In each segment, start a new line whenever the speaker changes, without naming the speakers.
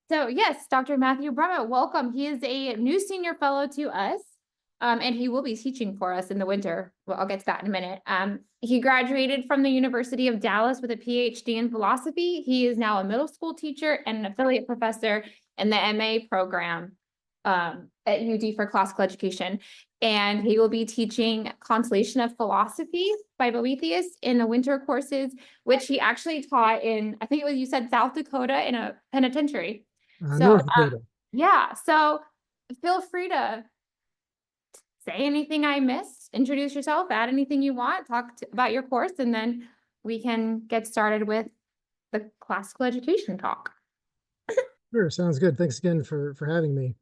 So yes, Dr. Matthew Brumit, welcome. He is a new senior fellow to us, and he will be teaching for us in the winter. Well, I'll get to that in a minute. He graduated from the University of Dallas with a PhD in philosophy. He is now a middle school teacher and an affiliate professor in the MA program at UD for classical education. And he will be teaching Consolation of Philosophy by Boethius in the winter courses, which he actually taught in, I think it was, you said South Dakota in a penitentiary. So,
North Dakota.
yeah, so feel free to say anything I missed, introduce yourself, add anything you want, about your course, and then we can get started with the classical education talk.
Sure, sounds good. Thanks again for having me.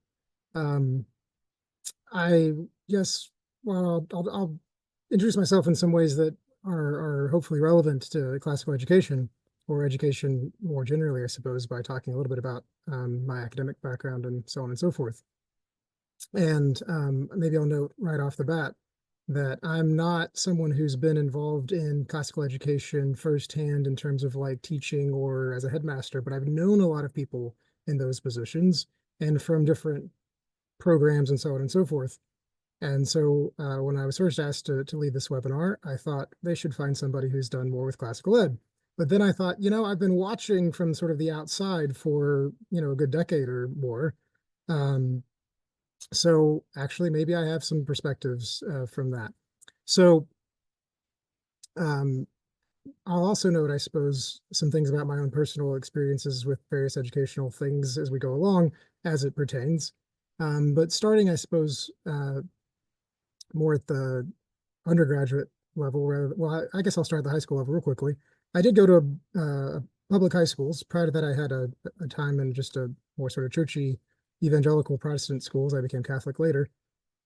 Um, I guess, well, I'll introduce myself in some ways that are hopefully relevant to classical education or education more generally, I suppose, by talking a little bit about my academic background and so on and so forth. And maybe I'll note right off the bat that I'm not someone who's been involved in classical education firsthand in terms of like teaching or as a headmaster, but I've known a lot of people in those positions and from different programs and so on and so forth. And so when I was first asked to lead this webinar, I thought they should find somebody who's done more with classical ed. But then I thought, I've been watching from sort of the outside for, a good decade or more. So actually, maybe I have some perspectives from that. So um, I'll also note, I suppose, some things about my own personal experiences with various educational things as we go along, as it pertains. But starting, I suppose, more at the undergraduate level, well, I guess I'll start at the high school level real quickly. I did go to public high schools. Prior to that, I had a time in just a more sort of churchy evangelical Protestant schools. I became Catholic later.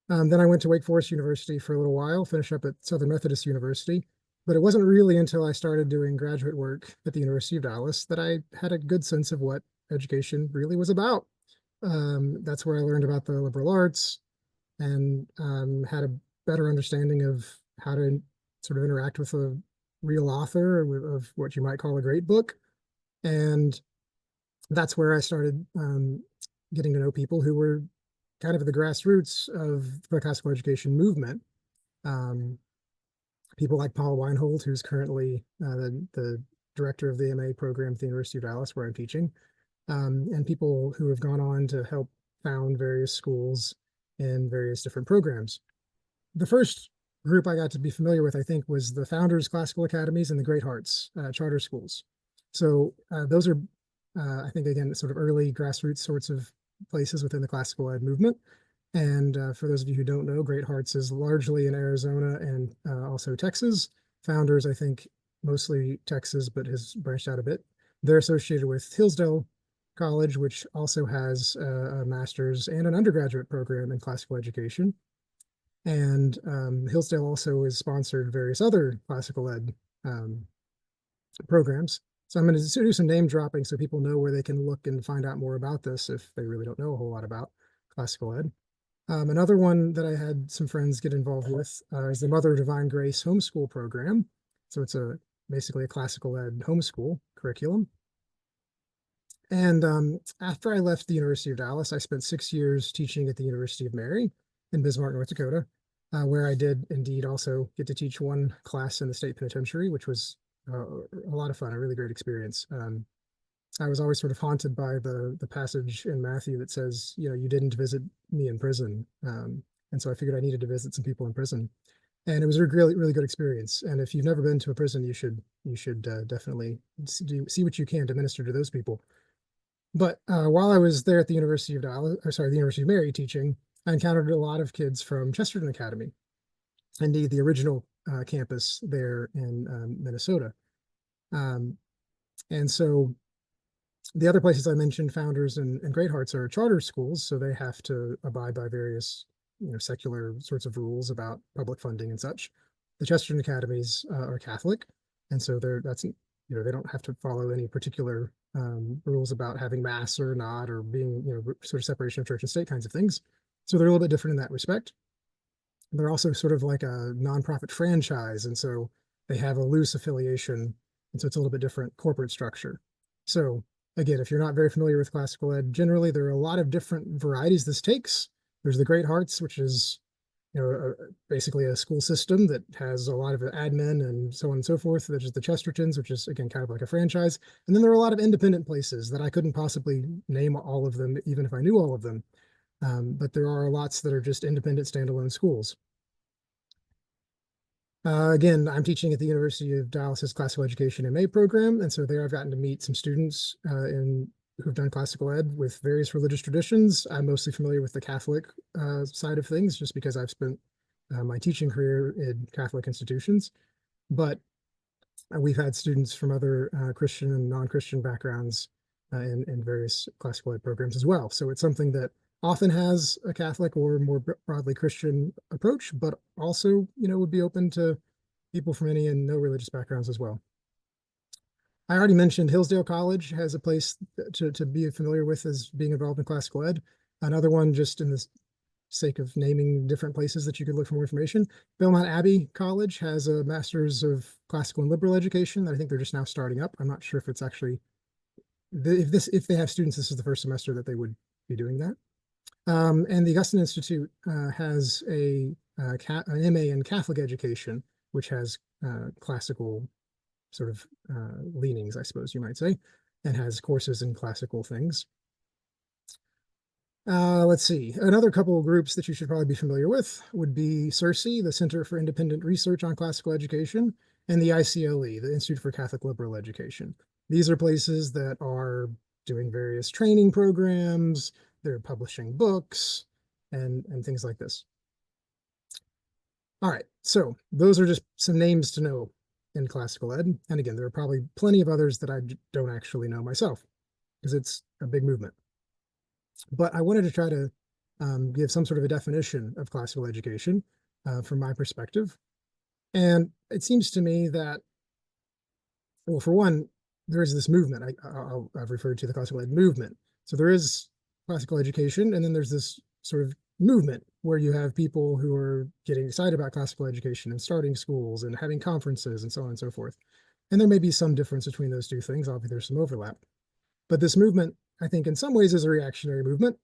Then I went to Wake Forest University for a little while, finished up at Southern Methodist University. But it wasn't really until I started doing graduate work at the University of Dallas that I had a good sense of what education really was about. That's where I learned about the liberal arts and had a better understanding of how to sort of interact with a real author of what you might call a great book. And that's where I started getting to know people who were kind of at the grassroots of the classical education movement. People like Paul Weinhold, who's currently the director of the MA program at the University of Dallas, where I'm teaching, and people who have gone on to help found various schools in various different programs. The first group I got to be familiar with, I think, was the Founders Classical Academies and the Great Hearts charter schools. So those are, I think, again, sort of early grassroots sorts of places within the classical ed movement. And for those of you who don't know, Great Hearts is largely in Arizona and also Texas. Founders, I think, mostly Texas, but has branched out a bit. They're associated with Hillsdale College, which also has a master's and an undergraduate program in classical education. And Hillsdale also has sponsored various other classical ed programs. So I'm going to do some name dropping so people know where they can look and find out more about this if they really don't know a whole lot about classical ed. Another one that I had some friends get involved with is the Mother of Divine Grace homeschool program. So it's basically a classical ed homeschool curriculum. And after I left the University of Dallas, I spent 6 years teaching at the University of Mary in Bismarck, North Dakota, where I did indeed also get to teach one class in the state penitentiary, which was a lot of fun, a really great experience. I was always sort of haunted by the passage in Matthew that says, you didn't visit me in prison. And so I figured I needed to visit some people in prison. And it was a really, really good experience. And if you've never been to a prison, you should definitely see what you can to minister to those people. But while I was there at the University of Dallas, or sorry, the University of Mary teaching, I encountered a lot of kids from Chesterton Academy, indeed the original campus there in Minnesota. And so the other places I mentioned, Founders and Great Hearts, are charter schools, so they have to abide by various, secular sorts of rules about public funding and such. The Chesterton Academies are Catholic, and so they don't have to follow any particular rules about having mass or not, or being, sort of separation of church and state kinds of things. So they're a little bit different in that respect. They're also sort of like a nonprofit franchise, and so they have a loose affiliation, and so it's a little bit different corporate structure. So again, if you're not very familiar with classical ed, generally there are a lot of different varieties this takes. There's the Great Hearts, which is basically a school system that has a lot of admin and so on and so forth. There's the Chestertons, which is again kind of like a franchise. And then there are a lot of independent places that I couldn't possibly name all of them, even if I knew all of them. But there are lots that are just independent standalone schools. Again, I'm teaching at the University of Dallas's Classical Education MA program, and so there I've gotten to meet some students who've done classical ed with various religious traditions. I'm mostly familiar with the Catholic side of things, just because I've spent my teaching career in Catholic institutions. But we've had students from other Christian and non-Christian backgrounds in various classical ed programs as well. So it's something that often has a Catholic or more broadly Christian approach, but also, would be open to people from any and no religious backgrounds as well. I already mentioned Hillsdale College has a place to be familiar with as being involved in classical ed. Another one, just in the sake of naming different places that you could look for more information, Belmont Abbey College has a Master's of Classical and Liberal Education that I think they're just now starting up. I'm not sure if it's actually, if they have students, this is the first semester that they would be doing that. And the Augustine Institute has an MA in Catholic education, which has classical sort of leanings, I suppose you might say, and has courses in classical things. Let's see. Another couple of groups that you should probably be familiar with would be CIRCE, the Center for Independent Research on Classical Education, and the ICLE, the Institute for Catholic Liberal Education. These are places that are doing various training programs, they're publishing books, and things like this. All right, so those are just some names to know in classical ed. And again, there are probably plenty of others that I don't actually know myself, because it's a big movement. But I wanted to try to give some sort of a definition of classical education from my perspective. And it seems to me that, well, for one, there is this movement. I've referred to the classical ed movement. So there is classical education, and then there's this sort of movement where you have people who are getting excited about classical education and starting schools and having conferences and so on and so forth. And there may be some difference between those two things. Obviously, there's some overlap. But this movement, I think, in some ways is a reactionary movement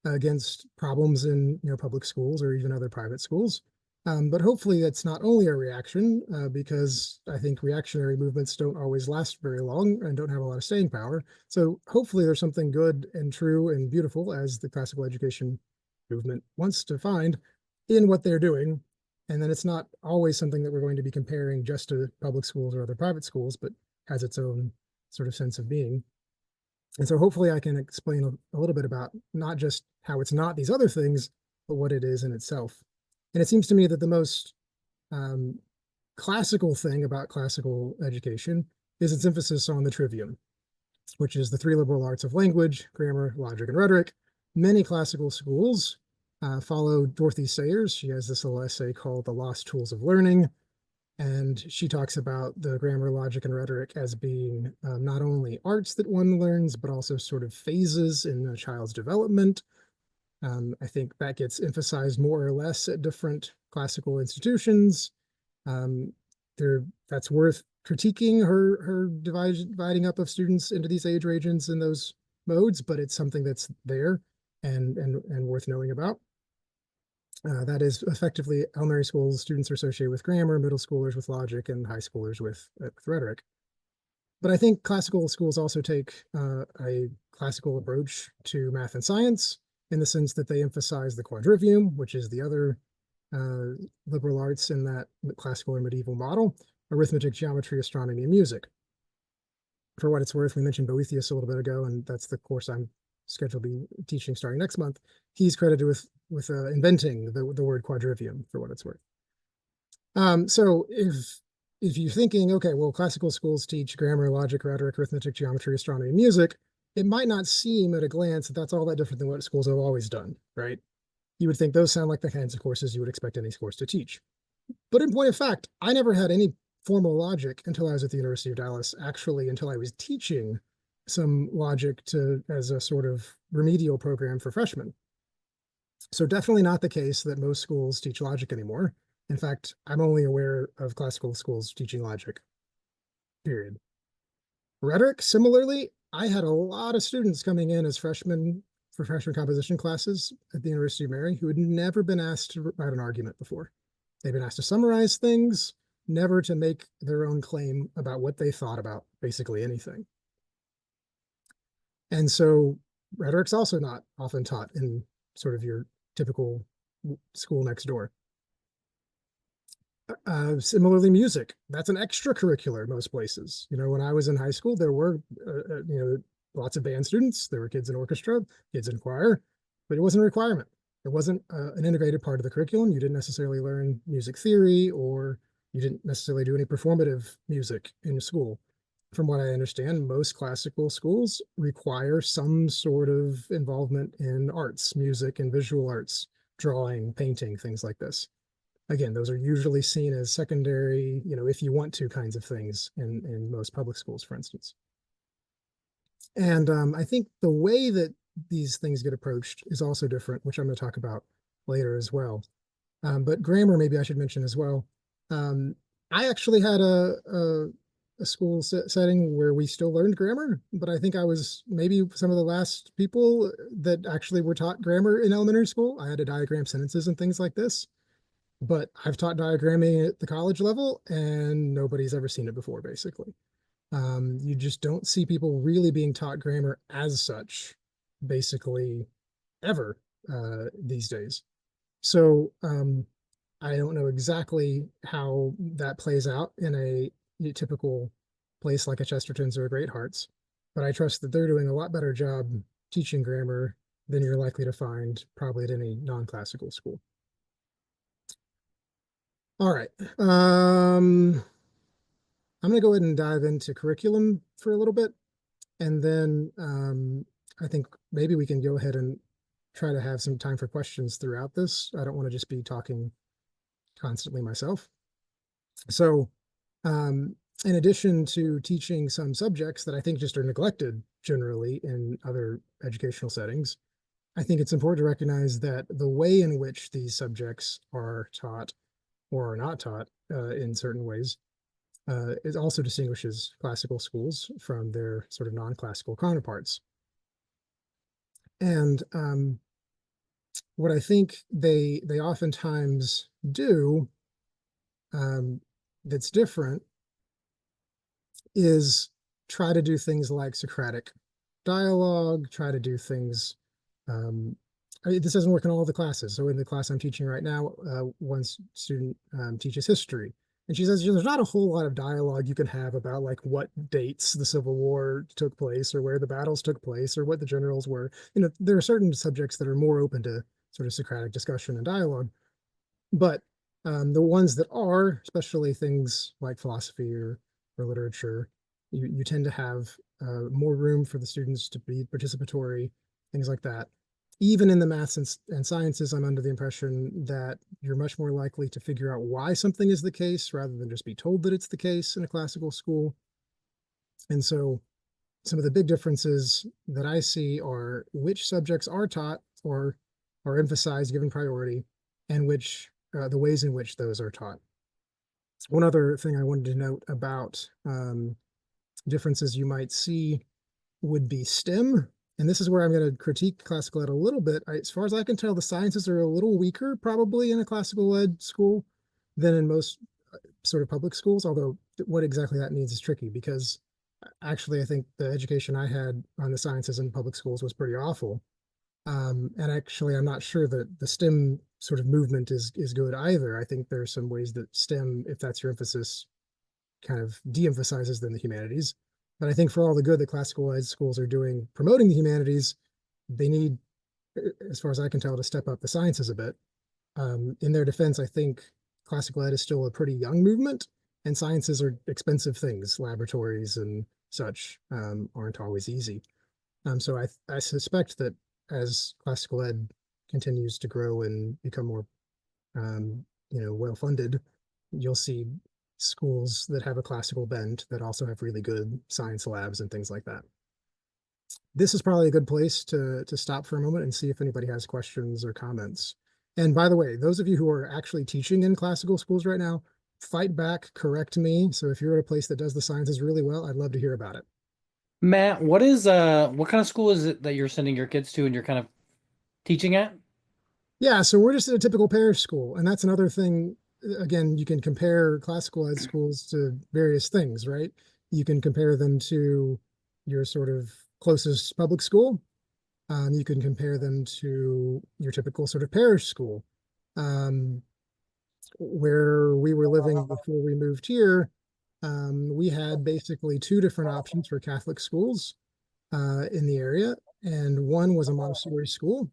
against problems in public schools or even other private schools. But hopefully that's not only a reaction, because I think reactionary movements don't always last very long and don't have a lot of staying power. So hopefully there's something good and true and beautiful, as the classical education movement wants to find, in what they're doing. And then it's not always something that we're going to be comparing just to public schools or other private schools, but has its own sort of sense of being. And so hopefully I can explain a little bit about not just how it's not these other things, but what it is in itself. And it seems to me that the most classical thing about classical education is its emphasis on the trivium, which is the three liberal arts of language, grammar, logic, and rhetoric. Many classical schools follow Dorothy Sayers. She has this little essay called The Lost Tools of Learning, and she talks about the grammar, logic, and rhetoric as being not only arts that one learns, but also sort of phases in a child's development. I think that gets emphasized more or less at different classical institutions. That's worth critiquing her dividing up of students into these age regions in those modes, but it's something that's there and worth knowing about. That is effectively elementary schools, students are associated with grammar, middle schoolers with logic, and high schoolers with rhetoric. But I think classical schools also take a classical approach to math and science, in the sense that they emphasize the quadrivium, which is the other liberal arts in that classical or medieval model: arithmetic, geometry, astronomy, and music. For what it's worth, we mentioned Boethius a little bit ago, and that's the course I'm scheduled to be teaching starting next month. He's credited with inventing the word quadrivium, for what it's worth. So if you're thinking, okay, well, classical schools teach grammar, logic, rhetoric, arithmetic, geometry, astronomy, and music, it might not seem at a glance that that's all that different than what schools have always done, right? You would think those sound like the kinds of courses you would expect any course to teach. But in point of fact, I never had any formal logic until I was at the University of Dallas, actually, until I was teaching some logic as a sort of remedial program for freshmen. So definitely not the case that most schools teach logic anymore. In fact, I'm only aware of classical schools teaching logic, period. Rhetoric, similarly, I had a lot of students coming in as freshmen for freshman composition classes at the University of Mary who had never been asked to write an argument before. They've been asked to summarize things, never to make their own claim about what they thought about basically anything. And so rhetoric's also not often taught in sort of your typical school next door. Similarly, music, that's an extracurricular most places. You know, when I was in high school, there were, you know, lots of band students. There were kids in orchestra, kids in choir, but it wasn't a requirement. It wasn't an integrated part of the curriculum. You didn't necessarily learn music theory, or you didn't necessarily do any performative music in school. From what I understand, most classical schools require some sort of involvement in arts, music and visual arts, drawing, painting, things like this. Again, those are usually seen as secondary, you know, if you want to kinds of things in most public schools, for instance. And I think the way that these things get approached is also different, which I'm going to talk about later as well. But grammar, maybe I should mention as well. I actually had a school setting where we still learned grammar, but I think I was maybe some of the last people that actually were taught grammar in elementary school. I had to diagram sentences and things like this. But I've taught diagramming at the college level and nobody's ever seen it before, basically. You just don't see people really being taught grammar as such, basically, ever these days. So I don't know exactly how that plays out in a typical place like a Chesterton's or a Great Hearts, but I trust that they're doing a lot better job teaching grammar than you're likely to find probably at any non-classical school. All right. I'm going to go ahead and dive into curriculum for a little bit. And then I think maybe we can go ahead and try to have some time for questions throughout this. I don't want to just be talking constantly myself. So in addition to teaching some subjects that I think just are neglected generally in other educational settings, I think it's important to recognize that the way in which these subjects are taught or are not taught in certain ways it also distinguishes classical schools from their sort of non-classical counterparts. And what I think they oftentimes do that's different is try to do things like Socratic dialogue, try to do things. This doesn't work in all the classes. So in the class I'm teaching right now, one student teaches history. And she says, you know, there's not a whole lot of dialogue you can have about like what dates the Civil War took place or where the battles took place or what the generals were. You know, there are certain subjects that are more open to sort of Socratic discussion and dialogue. But the ones that are, especially things like philosophy or literature, you tend to have more room for the students to be participatory, things like that. Even in the maths and sciences, I'm under the impression that you're much more likely to figure out why something is the case rather than just be told that it's the case in a classical school. And so some of the big differences that I see are which subjects are taught or are emphasized given priority and which the ways in which those are taught. One other thing I wanted to note about differences you might see would be STEM. And this is where I'm going to critique classical ed a little bit. As far as I can tell, the sciences are a little weaker probably in a classical ed school than in most sort of public schools, although what exactly that means is tricky because actually I think the education I had on the sciences in public schools was pretty awful. And actually, I'm not sure that the STEM sort of movement is good either. I think there are some ways that STEM, if that's your emphasis, kind of de-emphasizes than the humanities. But I think for all the good that classical ed schools are doing promoting the humanities, they need, as far as I can tell, to step up the sciences a bit. In their defense, I think classical ed is still a pretty young movement, and sciences are expensive things. Laboratories and such aren't always easy. So I suspect that as classical ed continues to grow and become more, well funded, you'll see schools that have a classical bent that also have really good science labs and things like that. This is probably a good place to stop for a moment and see if anybody has questions or comments. And by the way, those of you who are actually teaching in classical schools right now, fight back, correct me. So if you're at a place that does the sciences really well, I'd love to hear about it.
Matt, what kind of school is it that you're sending your kids to and you're kind of teaching at?
Yeah, so we're just at a typical parish school, and that's another thing. Again, you can compare classical ed schools to various things, right? You can compare them to your sort of closest public school. You can compare them to your typical sort of parish school. Um, where we were living before we moved here, we had basically two different options for Catholic schools in the area, and one was a Montessori school,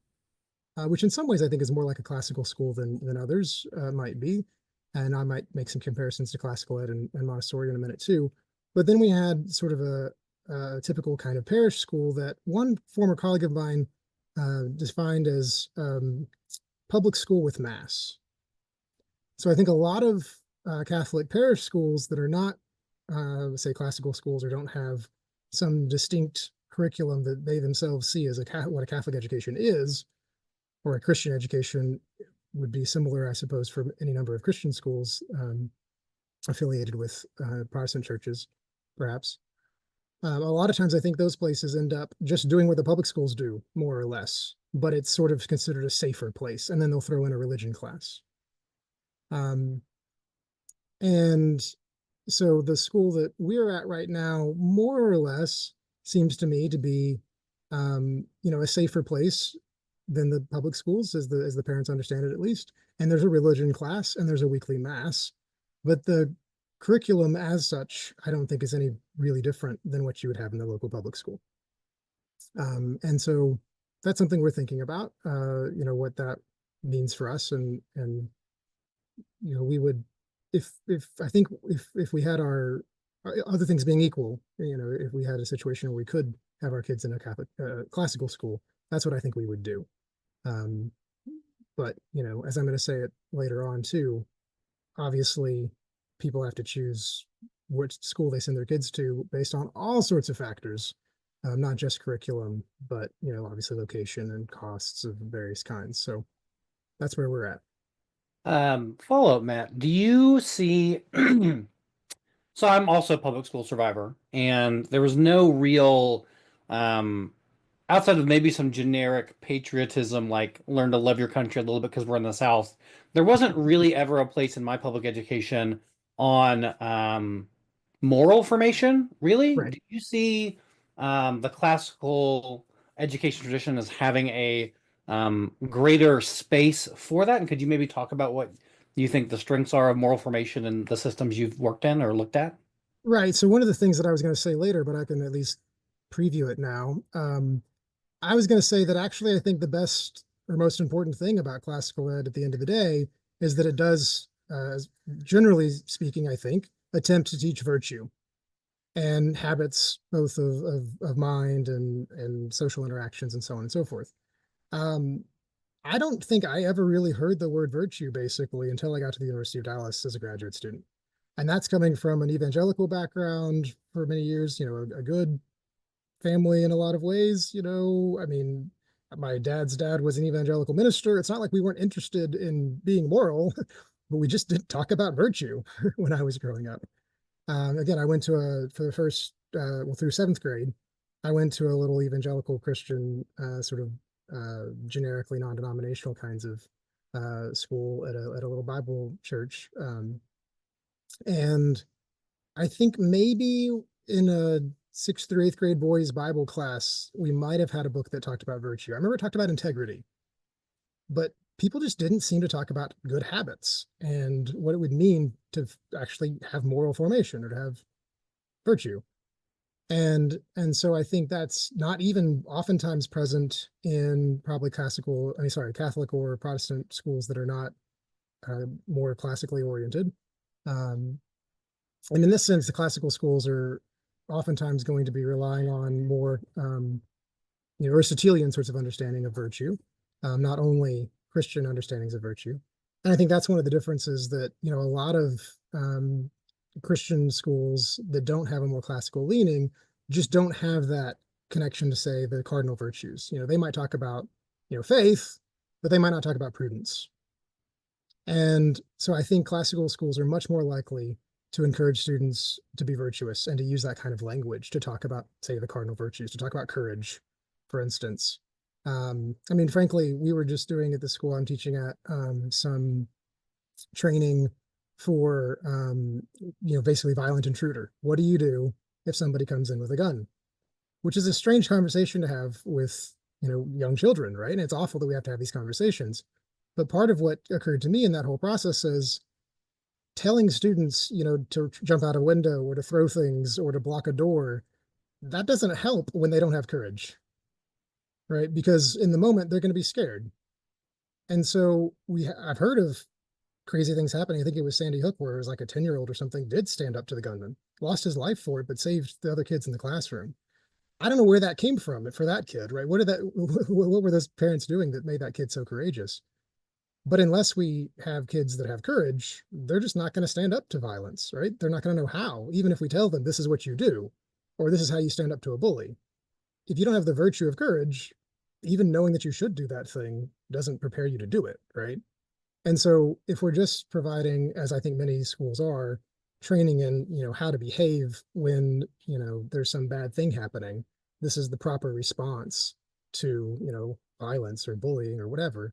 which in some ways I think is more like a classical school than others might be. And I might make some comparisons to classical ed and Montessori in a minute too. But then we had sort of a typical kind of parish school that one former colleague of mine defined as public school with mass. So I think a lot of Catholic parish schools that are not, say, classical schools or don't have some distinct curriculum that they themselves see as what a Catholic education is, or a Christian education would be similar, I suppose, for any number of Christian schools affiliated with Protestant churches, perhaps. A lot of times I think those places end up just doing what the public schools do, more or less, but it's sort of considered a safer place. And then they'll throw in a religion class. Um, and so the school that we're at right now, more or less, seems to me to be, a safer place than the public schools, as the parents understand it at least. And there's a religion class and there's a weekly mass, but the curriculum as such, I don't think is any really different than what you would have in the local public school. And so that's something we're thinking about, what that means for us. And we would, if I think if we had our other things being equal, if we had a situation where we could have our kids in a Catholic classical school, that's what I think we would do. Um, but as I'm going to say it later on too, obviously people have to choose which school they send their kids to based on all sorts of factors, not just curriculum, but obviously location and costs of various kinds. So that's where we're at.
Follow up, Matt. Do you see so I'm also a public school survivor, and there was no real um outside of maybe some generic patriotism, like learn to love your country a little bit because we're in the South, there wasn't really ever a place in my public education on moral formation, really.
Right.
Do you see the classical education tradition as having a greater space for that? And could you maybe talk about what you think the strengths are of moral formation and the systems you've worked in or looked at?
Right. So one of the things that I was going to say later, but I can at least preview it now. I was going to say that actually I think the best or most important thing about classical ed at the end of the day is that it does, generally speaking, I think, attempt to teach virtue and habits both of mind and social interactions and so on and so forth. Um, I don't think I ever really heard the word virtue basically until I got to the University of Dallas as a graduate student. And that's coming from an evangelical background for many years, a good family in a lot of ways. I mean, my dad's dad was an evangelical minister. It's not like we weren't interested in being moral, but we just didn't talk about virtue when I was growing up. Again, I went to for the first, well, through seventh grade, I went to a little evangelical Christian, sort of generically non-denominational kinds of school at a little Bible church. And I think maybe in a sixth through eighth grade boys Bible class, we might have had a book that talked about virtue. I remember it talked about integrity, but people just didn't seem to talk about good habits and what it would mean to actually have moral formation or to have virtue. And so I think that's not even oftentimes present in probably Catholic or Protestant schools that are not more classically oriented. Um, and in this sense, the classical schools are oftentimes going to be relying on more Aristotelian sorts of understanding of virtue, not only Christian understandings of virtue. And I think that's one of the differences that a lot of Christian schools that don't have a more classical leaning just don't have that connection to, say, the cardinal virtues. They might talk about faith, but they might not talk about prudence. And so I think classical schools are much more likely to encourage students to be virtuous and to use that kind of language to talk about, say, the cardinal virtues, to talk about courage, for instance. I mean, frankly, we were just doing at the school I'm teaching at some training for, basically violent intruder. What do you do if somebody comes in with a gun? Which is a strange conversation to have with, young children, right? And it's awful that we have to have these conversations. But part of what occurred to me in that whole process is telling students, to jump out a window or to throw things or to block a door. That doesn't help when they don't have courage, right? Because in the moment they're going to be scared. And so I've heard of crazy things happening. I think it was Sandy Hook, where it was like a 10-year-old or something did stand up to the gunman, lost his life for it, but saved the other kids in the classroom. I don't know where that came from for that kid, right? What were those parents doing that made that kid so courageous? But unless we have kids that have courage, they're just not going to stand up to violence, right? They're not going to know how, even if we tell them this is what you do, or this is how you stand up to a bully. If you don't have the virtue of courage, even knowing that you should do that thing doesn't prepare you to do it, right? And so if we're just providing, as I think many schools are, training in, how to behave when, there's some bad thing happening, this is the proper response to, violence or bullying or whatever,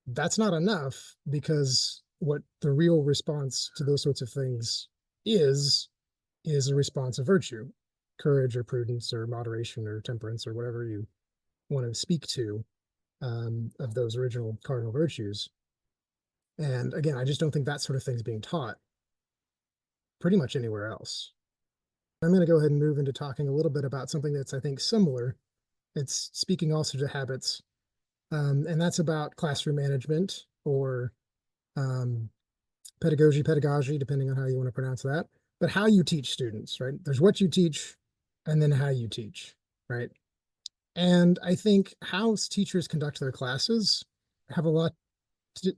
that's not enough, because what the real response to those sorts of things is a response of virtue, courage or prudence or moderation or temperance or whatever you want to speak to, of those original cardinal virtues. And again, I just don't think that sort of thing is being taught pretty much anywhere else. I'm going to go ahead and move into talking a little bit about something that's, I think, similar. It's speaking also to habits, and that's about classroom management, or pedagogy, depending on how you want to pronounce that, but how you teach students, right? There's what you teach and then how you teach, right? And I think how teachers conduct their classes have a lot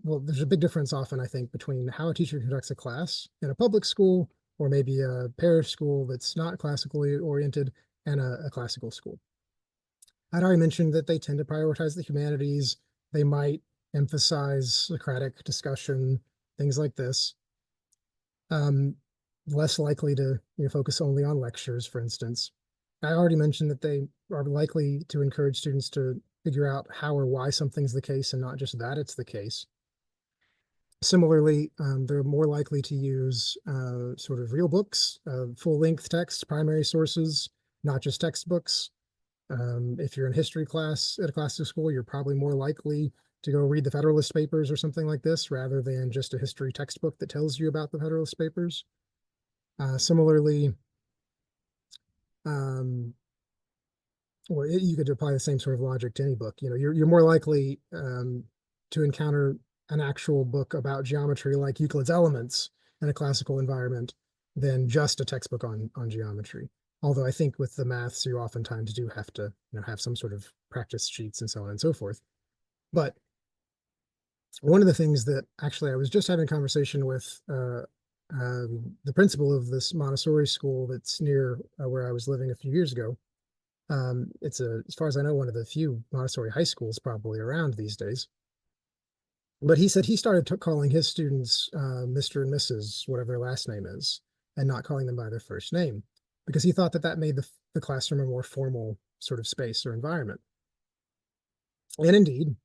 well, there's a big difference often, I think, between how a teacher conducts a class in a public school, or maybe a parish school that's not classically oriented, and a classical school. I'd already mentioned that they tend to prioritize the humanities. They might emphasize Socratic discussion, things like this. Less likely to focus only on lectures, for instance. I already mentioned that they are likely to encourage students to figure out how or why something's the case, and not just that it's the case. Similarly, they're more likely to use sort of real books, full-length texts, primary sources, not just textbooks. If you're in history class at a classical school, you're probably more likely to go read the Federalist Papers or something like this, rather than just a history textbook that tells you about the Federalist Papers. Similarly, you could apply the same sort of logic to any book. You're more likely to encounter an actual book about geometry like Euclid's Elements in a classical environment than just a textbook on geometry. Although I think with the maths, you oftentimes do have to have some sort of practice sheets and so on and so forth. But one of the things that actually I was just having a conversation with the principal of this Montessori school that's near where I was living a few years ago. It's as far as I know, one of the few Montessori high schools probably around these days. But he said he started calling his students Mr. and Mrs., whatever their last name is, and not calling them by their first name, because he thought that made the classroom a more formal sort of space or environment. And indeed,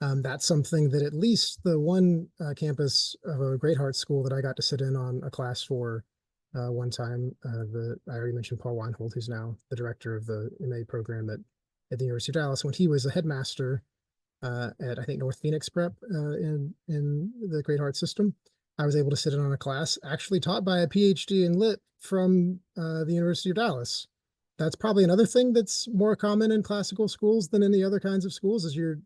that's something that at least the one campus of a Great Heart school that I got to sit in on a class for one time, I already mentioned Paul Weinhold, who's now the director of the MA program at the University of Dallas. When he was a headmaster at, I think, North Phoenix Prep in the Great Heart system, I was able to sit in on a class actually taught by a PhD in Lit from the University of Dallas. That's probably another thing that's more common in classical schools than in the other kinds of schools, is you're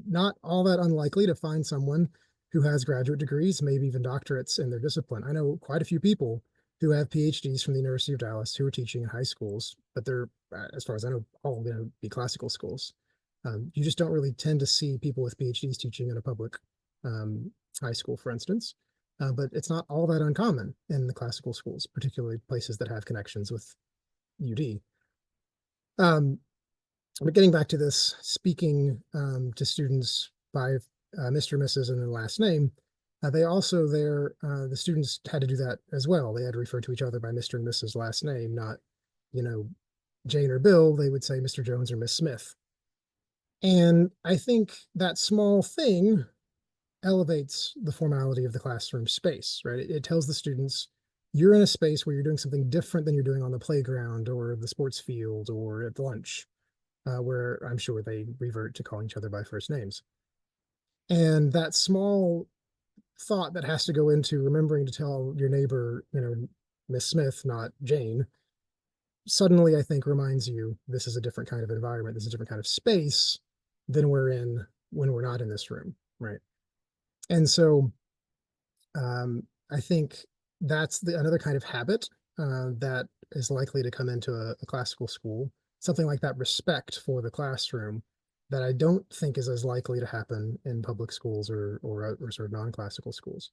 not all that unlikely to find someone who has graduate degrees, maybe even doctorates in their discipline. I know quite a few people who have PhDs from the University of Dallas who are teaching in high schools, but they're, as far as I know, all going to be classical schools. You just don't really tend to see people with PhDs teaching in a public high school, for instance. But it's not all that uncommon in the classical schools, particularly places that have connections with UD. But getting back to this, speaking to students by Mr. Mrs. and their last name, They also there, the students had to do that as well. They had to refer to each other by Mr. and Mrs. last name, not, you know, Jane or Bill. They would say Mr. Jones or Miss Smith. And I think that small thing elevates the formality of the classroom space, right? It tells the students you're in a space where you're doing something different than you're doing on the playground or the sports field or at lunch, where I'm sure they revert to calling each other by first names. And that small thought that has to go into remembering to tell your neighbor, you know, Miss Smith, not Jane, suddenly I think reminds you this is a different kind of environment, this is a different kind of space than we're in when we're not in this room, right? And so I think that's another kind of habit that is likely to come into a classical school, something like that respect for the classroom that I don't think is as likely to happen in public schools or sort of non-classical schools.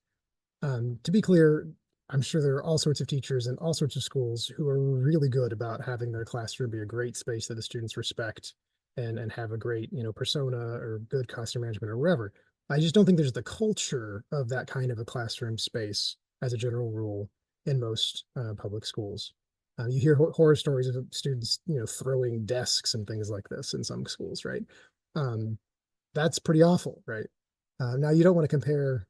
To be clear, I'm sure there are all sorts of teachers in all sorts of schools who are really good about having their classroom be a great space that the students respect and have a great, you know, persona or good classroom management or whatever. I just don't think there's the culture of that kind of a classroom space as a general rule in most public schools. You hear horror stories of students, you know, throwing desks and things like this in some schools, right? Um, that's pretty awful, right? Now you don't want to compare,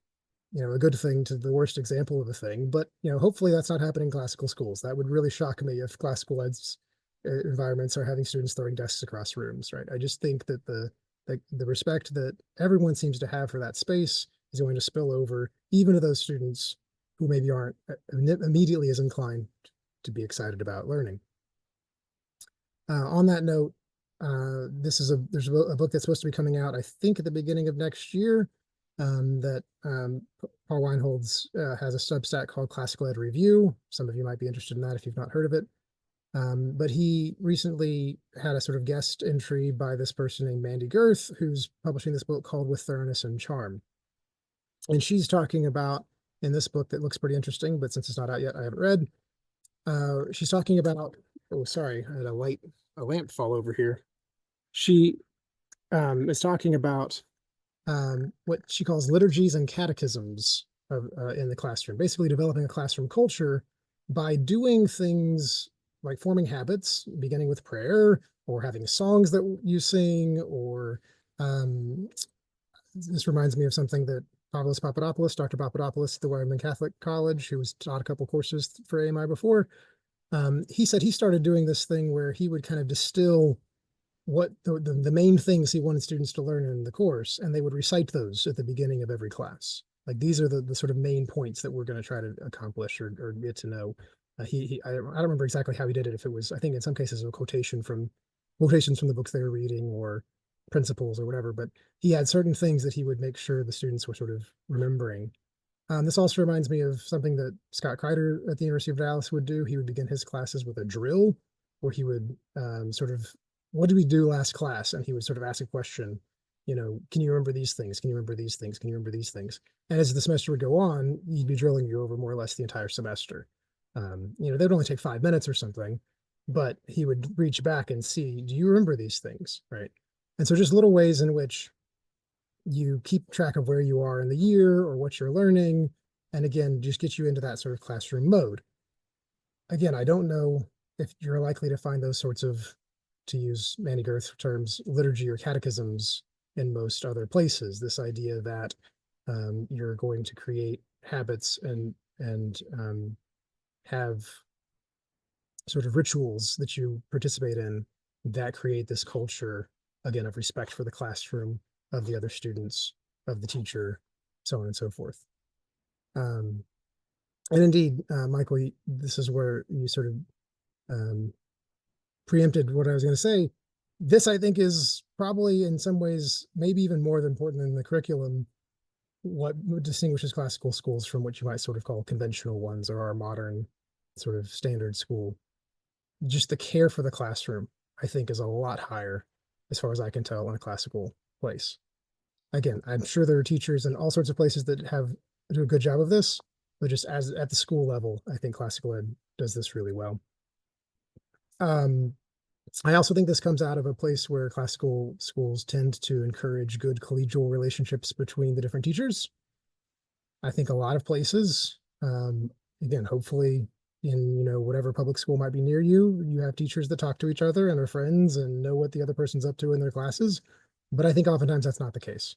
you know, a good thing to the worst example of a thing, but you know, hopefully that's not happening in classical schools. That would really shock me if classical ed's environments are having students throwing desks across rooms, right? I just think that the respect that everyone seems to have for that space is going to spill over even to those students who maybe aren't immediately as inclined to be excited about learning. On that note, there's a book that's supposed to be coming out, I think, at the beginning of next year. That Paul Weinhold's has a Substack called Classical Ed Review. Some of you might be interested in that if you've not heard of it. But he recently had a sort of guest entry by this person named Mandy Girth, who's publishing this book called With Thoroughness and Charm. And she's talking about, in this book that looks pretty interesting, but since it's not out yet, I haven't read. She's talking about, oh, sorry, I had a lamp fall over here. She is talking about what she calls liturgies and catechisms in the classroom, basically developing a classroom culture by doing things like forming habits, beginning with prayer or having songs that you sing, or this reminds me of something that Dr. Papadopoulos at the Wyoming Catholic College, who was taught a couple courses for AMI before, he said he started doing this thing where he would kind of distill what the main things he wanted students to learn in the course, and they would recite those at the beginning of every class. Like these are the sort of main points that we're going to try to accomplish or get to know. I don't remember exactly how he did it. If it was, I think in some cases, a quotations from the books they were reading or principles or whatever, but he had certain things that he would make sure the students were sort of remembering. This also reminds me of something that Scott Kreider at the University of Dallas would do. He would begin his classes with a drill where he would sort of, what did we do last class? And he would sort of ask a question, you know, can you remember these things? Can you remember these things? Can you remember these things? And as the semester would go on, he'd be drilling you over more or less the entire semester. You know, they'd only take 5 minutes or something, but he would reach back and see, do you remember these things? Right. And so just little ways in which you keep track of where you are in the year or what you're learning. And again, just get you into that sort of classroom mode. Again, I don't know if you're likely to find those sorts of, to use Manny Girth terms, liturgy or catechisms in most other places. This idea that you're going to create habits and have sort of rituals that you participate in that create this culture, again, of respect for the classroom, of the other students, of the teacher, so on and so forth. And indeed, Michael, this is where you sort of preempted what I was going to say. This, I think, is probably in some ways maybe even more important than the curriculum, what distinguishes classical schools from what you might sort of call conventional ones or our modern sort of standard school. Just the care for the classroom, I think, is a lot higher as far as I can tell in a classical place. Again, I'm sure there are teachers in all sorts of places that do a good job of this, but just as at the school level, I think classical ed does this really well. I also think this comes out of a place where classical schools tend to encourage good collegial relationships between the different teachers. I think a lot of places, again, hopefully in, whatever public school might be near you, you have teachers that talk to each other and are friends and know what the other person's up to in their classes. But I think oftentimes that's not the case.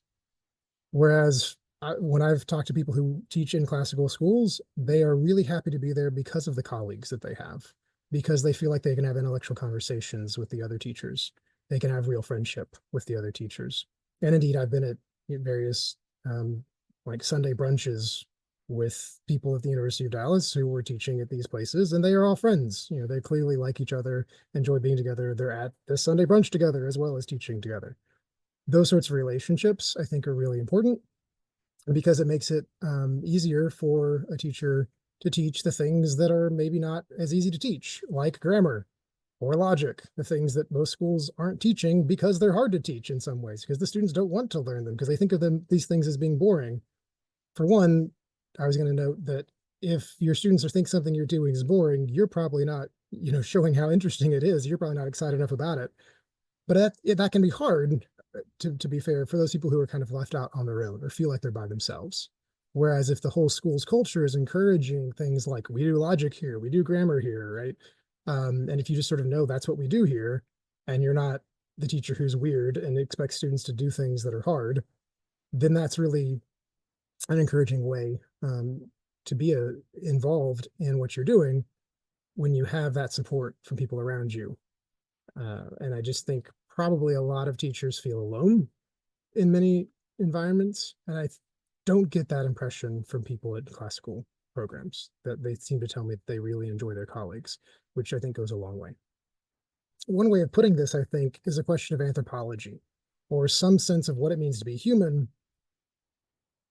Whereas when I've talked to people who teach in classical schools, they are really happy to be there because of the colleagues that they have, because they feel like they can have intellectual conversations with the other teachers. They can have real friendship with the other teachers. And indeed, I've been at various like Sunday brunches with people at the University of Dallas who were teaching at these places, and they are all friends. They clearly like each other, enjoy being together. They're at this Sunday brunch together as well as teaching together. Those sorts of relationships, I think, are really important because it makes it easier for a teacher to teach the things that are maybe not as easy to teach, like grammar or logic, the things that most schools aren't teaching because they're hard to teach in some ways, because the students don't want to learn them because they think of these things as being boring. For one, I was going to note that if your students think something you're doing is boring, you're probably not, showing how interesting it is. You're probably not excited enough about it. But that can be hard, to be fair, for those people who are kind of left out on their own or feel like they're by themselves. Whereas if the whole school's culture is encouraging things like we do logic here, we do grammar here, right? And if you just sort of know that's what we do here, and you're not the teacher who's weird and expects students to do things that are hard, then that's really an encouraging way to be involved in what you're doing when you have that support from people around you. And I just think probably a lot of teachers feel alone in many environments. And I don't get that impression from people at classical programs, that they seem to tell me that they really enjoy their colleagues, which I think goes a long way. One way of putting this, I think, is a question of anthropology, or some sense of what it means to be human.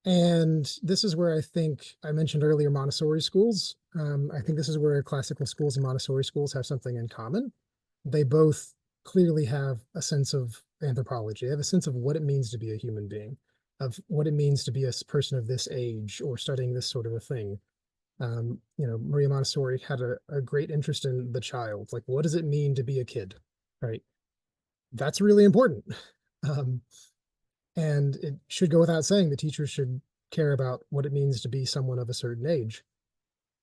And this is where I think I mentioned earlier Montessori schools. I think this is where classical schools and Montessori schools have something in common. They both clearly have a sense of anthropology. They have a sense of what it means to be a human being, of what it means to be a person of this age or studying this sort of a thing. Maria Montessori had a great interest in the child. Like, what does it mean to be a kid, right? That's really important. And it should go without saying that teachers should care about what it means to be someone of a certain age.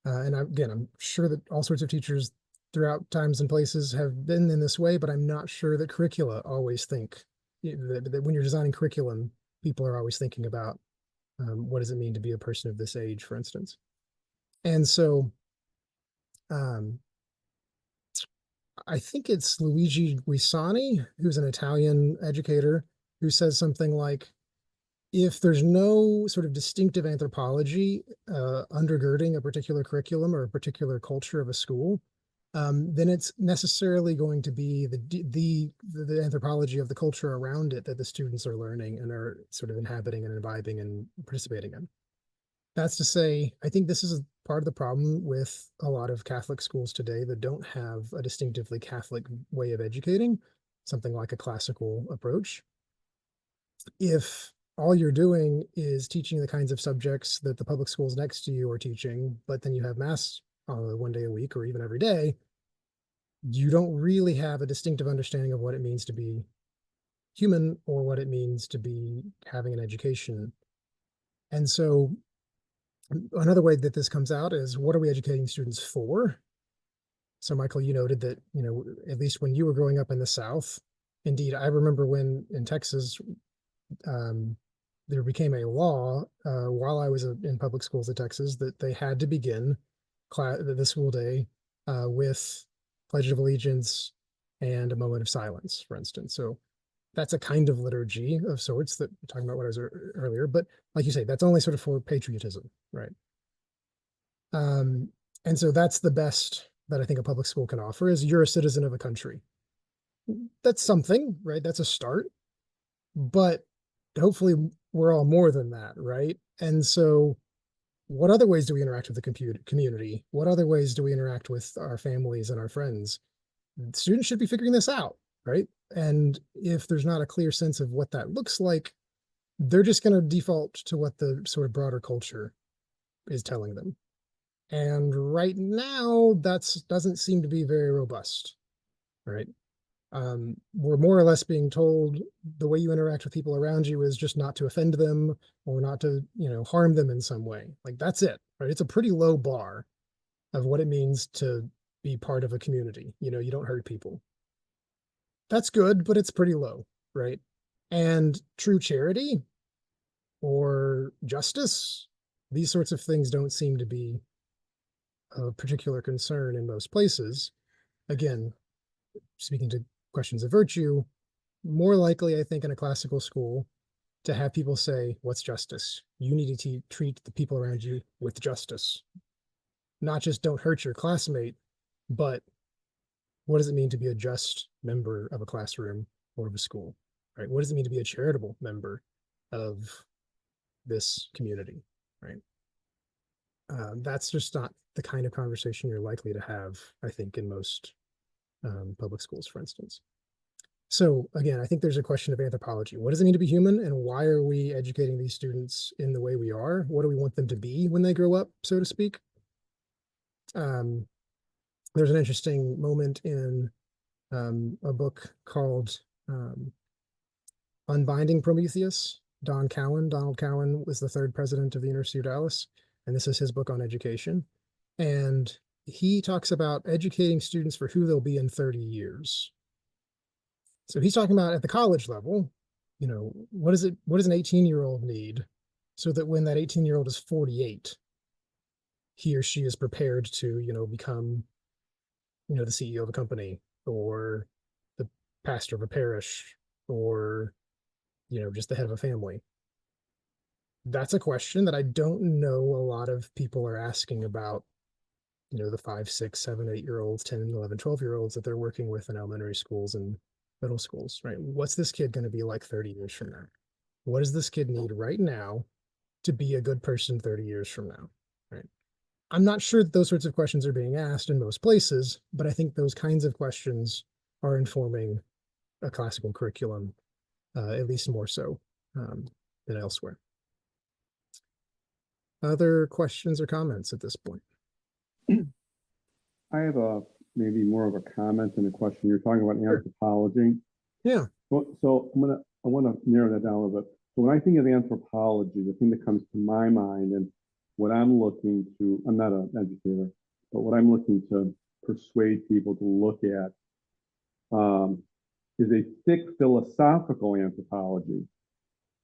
I'm sure that all sorts of teachers throughout times and places have been in this way, but I'm not sure that curricula always think that when you're designing curriculum, people are always thinking about what does it mean to be a person of this age, for instance. And so I think it's Luigi Guisani, who's an Italian educator, who says something like, if there's no sort of distinctive anthropology undergirding a particular curriculum or a particular culture of a school, then it's necessarily going to be the anthropology of the culture around it that the students are learning and are sort of inhabiting and imbibing and participating in. That's to say, I think this is part of the problem with a lot of Catholic schools today that don't have a distinctively Catholic way of educating, something like a classical approach. If all you're doing is teaching the kinds of subjects that the public schools next to you are teaching, but then you have mass one day a week or even every day, you don't really have a distinctive understanding of what it means to be human or what it means to be having an education. And so another way that this comes out is, what are we educating students for? So Michael, you noted that, at least when you were growing up in the South, indeed, I remember when in Texas, there became a law while I was in public schools in Texas that they had to begin the school day with Pledge of Allegiance and a moment of silence, for instance. So that's a kind of liturgy of sorts that we're talking about what I was earlier. But like you say, that's only sort of for patriotism, right? And so that's the best that I think a public school can offer, is you're a citizen of a country. That's something, right? That's a start. But hopefully we're all more than that, right? And so what other ways do we interact with the community? What other ways do we interact with our families and our friends? Students should be figuring this out, right? And if there's not a clear sense of what that looks like, they're just going to default to what the sort of broader culture is telling them. And right now, that doesn't seem to be very robust, right? we're more or less being told the way you interact with people around you is just not to offend them or not to, harm them in some way. Like that's it, right? It's a pretty low bar of what it means to be part of a community. You don't hurt people. That's good, but it's pretty low, right? And true charity or justice, these sorts of things don't seem to be a particular concern in most places. Again, speaking to questions of virtue, more likely, I think, in a classical school to have people say, what's justice? You need to treat the people around you with justice. Not just don't hurt your classmate, but what does it mean to be a just member of a classroom or of a school, right? What does it mean to be a charitable member of this community, right? That's just not the kind of conversation you're likely to have, I think, in most public schools, for instance. So again, I think there's a question of anthropology. What does it mean to be human, and why are we educating these students in the way we are? What do we want them to be when they grow up, so to speak? There's an interesting moment in a book called Unbinding Prometheus. Donald Cowan was the third president of the University of Dallas, and this is his book on education. And he talks about educating students for who they'll be in 30 years. So he's talking about at the college level, what does an 18-year-old need so that when that 18-year-old is 48, he or she is prepared to, become, the CEO of a company or the pastor of a parish or, just the head of a family. That's a question that I don't know a lot of people are asking about, the 5, 6, 7, 8-year-olds, 10, 11, 12-year-olds that they're working with in elementary schools and middle schools, right? What's this kid going to be like 30 years from now? What does this kid need right now to be a good person 30 years from now, right? I'm not sure that those sorts of questions are being asked in most places, but I think those kinds of questions are informing a classical curriculum, at least more so than elsewhere. Other questions or comments at this point?
I have maybe more of a comment than a question. You're talking about anthropology.
Yeah.
So I want to narrow that down a little bit. So when I think of anthropology, the thing that comes to my mind and what I'm looking to, I'm not an educator, but what I'm looking to persuade people to look at is a thick philosophical anthropology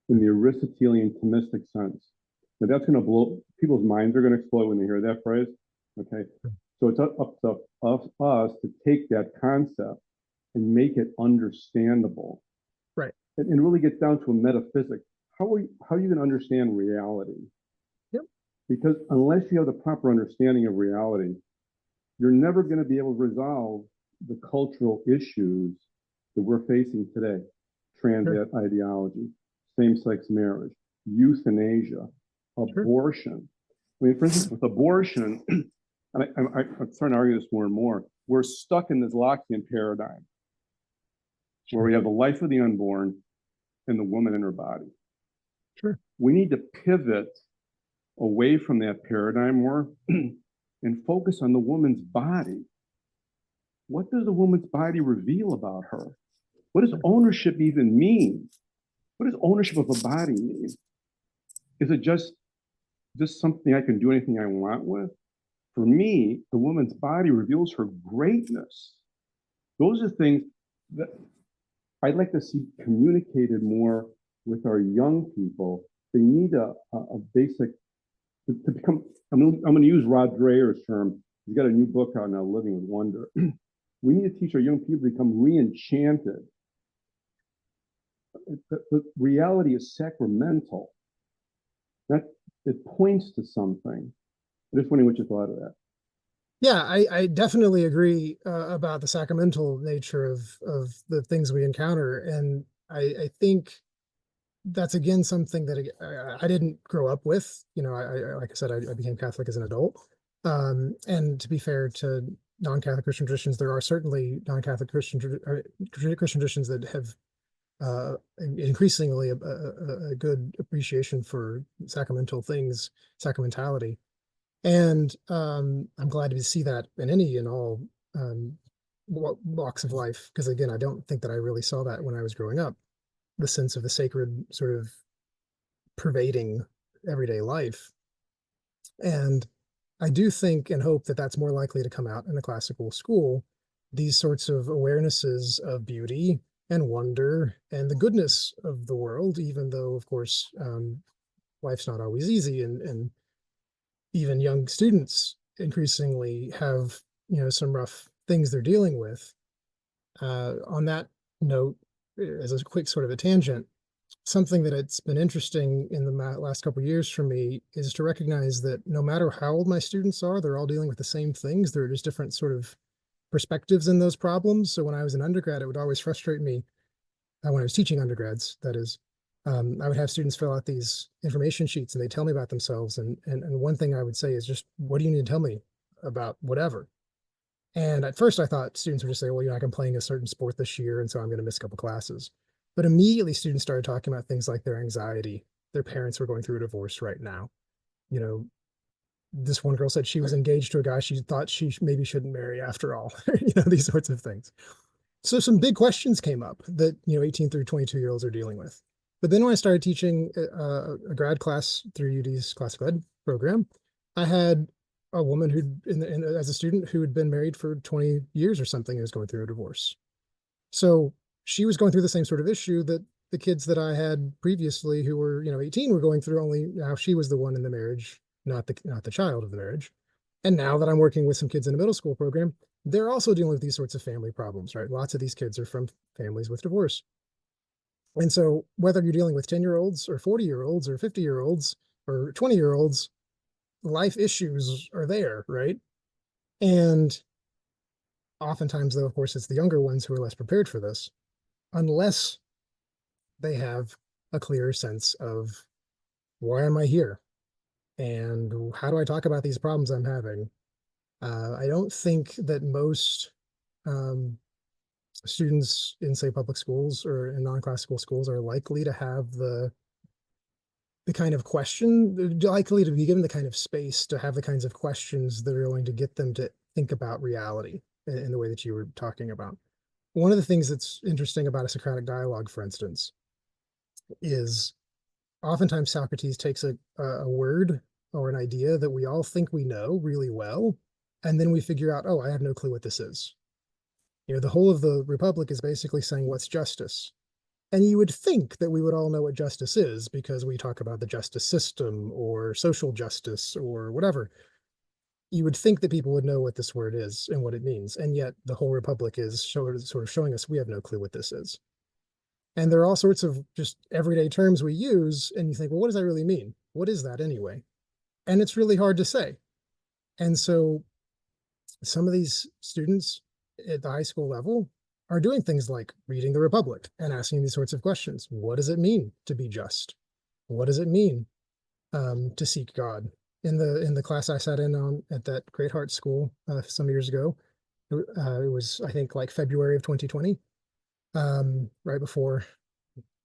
in the Aristotelian Thomistic sense. Now that's going to blow, people's minds are going to explode when they hear that phrase. Okay. So it's up to us to take that concept and make it understandable.
Right.
And really get down to a metaphysic. How are you going to understand reality?
Yep.
Because unless you have the proper understanding of reality, you're never going to be able to resolve the cultural issues that we're facing today. Trans ideology, same-sex marriage, euthanasia, abortion. I mean, for instance, with abortion, and I'm starting to argue this more and more, we're stuck in this Lockean paradigm where we have the life of the unborn and the woman in her body.
Sure.
We need to pivot away from that paradigm more and focus on the woman's body. What does a woman's body reveal about her? What does ownership even mean? What does ownership of a body mean? Is it just something I can do anything I want with? For me, the woman's body reveals her greatness. Those are things that I'd like to see communicated more with our young people. They need a basic, to become, I'm going to use Rod Dreher's term. He's got a new book out now, Living with Wonder. We need to teach our young people to become re-enchanted. The reality is sacramental. That it points to something. I'm just wondering what you thought of that.
Yeah, I definitely agree about the sacramental nature of the things we encounter, and I think that's again something that I didn't grow up with. I like I said, I became Catholic as an adult, and to be fair to non-Catholic Christian traditions, there are certainly non-Catholic Christian traditions that have increasingly a good appreciation for sacramental things, sacramentality. And I'm glad to see that in any and all walks of life. Because again, I don't think that I really saw that when I was growing up, the sense of the sacred sort of pervading everyday life. And I do think and hope that that's more likely to come out in a classical school, these sorts of awarenesses of beauty and wonder and the goodness of the world, even though, of course, life's not always easy. And even young students increasingly have, some rough things they're dealing with. On that note, as a quick sort of a tangent, something that it's been interesting in the last couple of years for me is to recognize that no matter how old my students are, they're all dealing with the same things. There are just different sort of perspectives in those problems. So when I was an undergrad, it would always frustrate me when I was teaching undergrads, that is, I would have students fill out these information sheets and they tell me about themselves. And one thing I would say is just, what do you need to tell me about whatever? And at first I thought students would just say, well, I'm playing a certain sport this year, and so I'm going to miss a couple classes. But immediately students started talking about things like their anxiety. Their parents were going through a divorce right now. This one girl said she was engaged to a guy she thought she maybe shouldn't marry after all, these sorts of things. So some big questions came up that, 18 through 22-year-olds are dealing with. But then when I started teaching a grad class through UD's classical ed program, I had a woman as a student who had been married for 20 years or something and was going through a divorce. So she was going through the same sort of issue that the kids that I had previously who were, 18 were going through, only now she was the one in the marriage, not the child of the marriage. And now that I'm working with some kids in a middle school program, they're also dealing with these sorts of family problems, right? Lots of these kids are from families with divorce. And so whether you're dealing with 10-year-olds or 40-year-olds or 50-year-olds or 20-year-olds, life issues are there, right? And oftentimes, though, of course, it's the younger ones who are less prepared for this, unless they have a clearer sense of, why am I here? And how do I talk about these problems I'm having? I don't think that most students in, say, public schools or in non-classical schools are likely to have the kind of question, likely to be given the kind of space to have the kinds of questions that are going to get them to think about reality in the way that you were talking about. One of the things that's interesting about a Socratic dialogue, for instance, is oftentimes Socrates takes a word or an idea that we all think we know really well, and then we figure out, oh, I have no clue what this is. The whole of the Republic is basically saying, what's justice? And you would think that we would all know what justice is because we talk about the justice system or social justice or whatever. You would think that people would know what this word is and what it means. And yet the whole Republic is sort of showing us we have no clue what this is. And there are all sorts of just everyday terms we use. And you think, well, what does that really mean? What is that anyway? And it's really hard to say. And so some of these students at the high school level are doing things like reading the Republic and asking these sorts of questions. What does it mean to be just? What does it mean to seek God? In the class I sat in on at that Great Heart School some years ago, it was, I think, like February of 2020, right before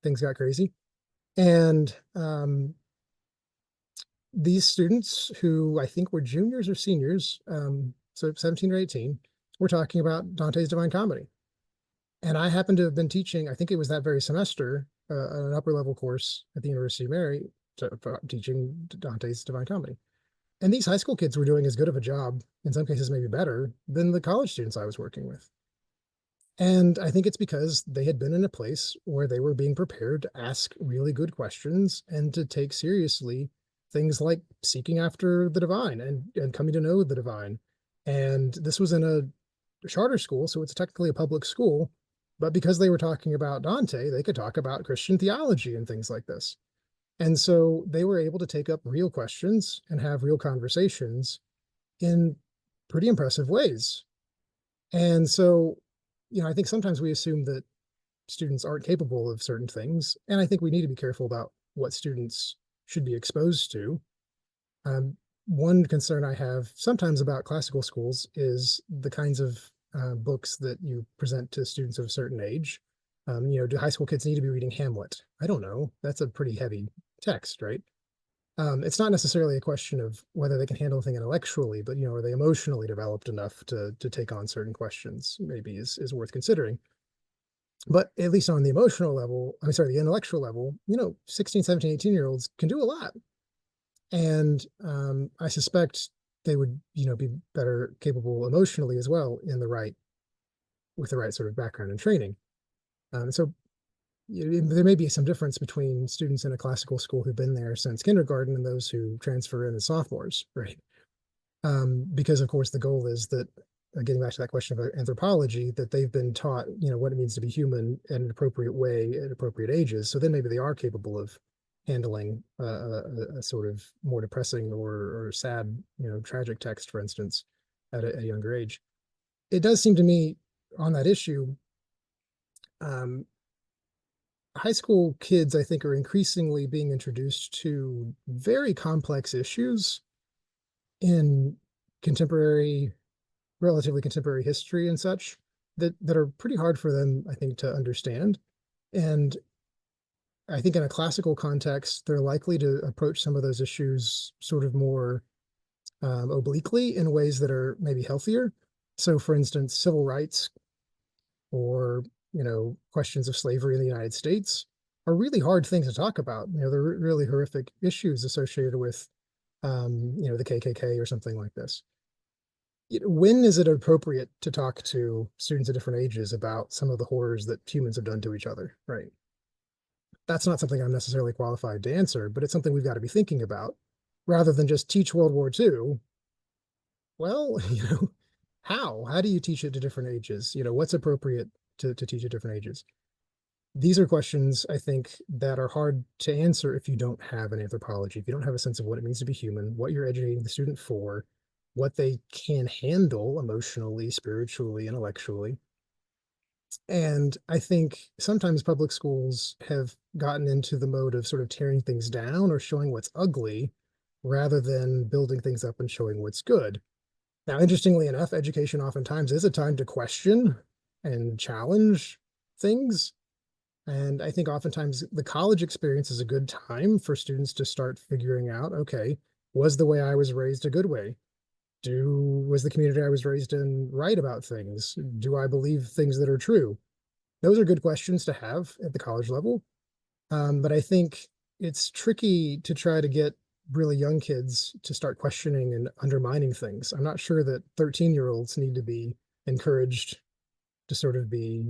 things got crazy. And these students, who I think were juniors or seniors, so 17 or 18, were talking about Dante's Divine Comedy. And I happened to have been teaching, I think it was that very semester, an upper level course at the University of Mary, teaching Dante's Divine Comedy. And these high school kids were doing as good of a job, in some cases maybe better, than the college students I was working with. And I think it's because they had been in a place where they were being prepared to ask really good questions and to take seriously things like seeking after the divine and coming to know the divine. And this was in a charter school, so it's technically a public school. But because they were talking about Dante, they could talk about Christian theology and things like this. And so they were able to take up real questions and have real conversations in pretty impressive ways. And so, I think sometimes we assume that students aren't capable of certain things. And I think we need to be careful about what students should be exposed to. One concern I have sometimes about classical schools is the kinds of books that you present to students of a certain age. Do high school kids need to be reading Hamlet? I don't know. That's a pretty heavy text, right? It's not necessarily a question of whether they can handle a thing intellectually, but are they emotionally developed enough to take on certain questions? Maybe is worth considering. But at least on the emotional level, I'm sorry, the intellectual level, 16, 17, 18-year-olds can do a lot. And I suspect they would, be better capable emotionally as well with the right sort of background and training. So there may be some difference between students in a classical school who've been there since kindergarten and those who transfer in as sophomores, right? Because of course the goal is that, getting back to that question about anthropology, that they've been taught, what it means to be human in an appropriate way at appropriate ages. So then maybe they are capable of handling a sort of more depressing or sad, tragic text, for instance, at a younger age. It does seem to me on that issue, high school kids, I think, are increasingly being introduced to very complex issues in relatively contemporary history and such that are pretty hard for them, I think, to understand. And I think in a classical context, they're likely to approach some of those issues sort of more obliquely in ways that are maybe healthier. So, for instance, civil rights or questions of slavery in the United States are really hard things to talk about. They're really horrific issues associated with the KKK or something like this. When is it appropriate to talk to students at different ages about some of the horrors that humans have done to each other, right? That's not something I'm necessarily qualified to answer, but it's something we've got to be thinking about rather than just teach World War II. Well, how do you teach it to different ages? What's appropriate to teach at different ages? These are questions, I think, that are hard to answer if you don't have an anthropology, if you don't have a sense of what it means to be human, what you're educating the student for, what they can handle emotionally, spiritually, intellectually. And I think sometimes public schools have gotten into the mode of sort of tearing things down or showing what's ugly rather than building things up and showing what's good. Now, interestingly enough, education oftentimes is a time to question and challenge things. And I think oftentimes the college experience is a good time for students to start figuring out, okay, was the way I was raised a good way? Was the community I was raised in right about things? Do I believe things that are true? Those are good questions to have at the college level. But I think it's tricky to try to get really young kids to start questioning and undermining things. I'm not sure that 13-year-olds need to be encouraged to sort of be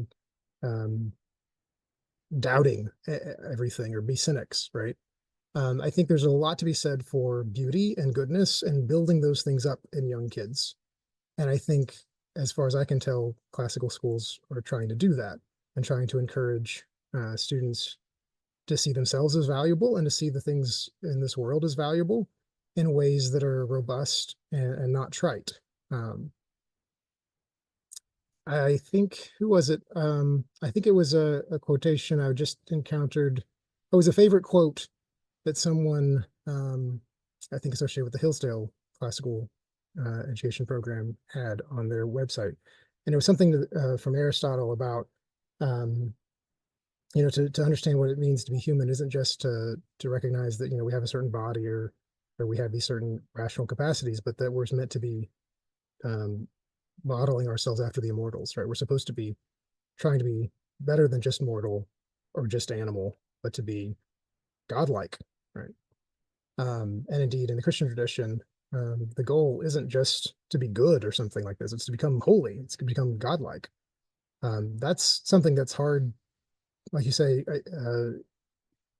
doubting everything or be cynics, right? I think there's a lot to be said for beauty and goodness and building those things up in young kids. And I think, as far as I can tell, classical schools are trying to do that and trying to encourage students to see themselves as valuable and to see the things in this world as valuable in ways that are robust and not trite. I think, who was it? I think it was a quotation I just encountered. It was a favorite quote that someone, I think associated with the Hillsdale Classical Education Program, had on their website. And it was something from Aristotle about, to understand what it means to be human isn't just to recognize that, we have a certain body or we have these certain rational capacities, but that we're meant to be modeling ourselves after the immortals, right? We're supposed to be trying to be better than just mortal or just animal, but to be godlike, right? And indeed, in the Christian tradition, the goal isn't just to be good or something like this. It's to become holy. It's to become godlike. That's something that's hard. Like you say,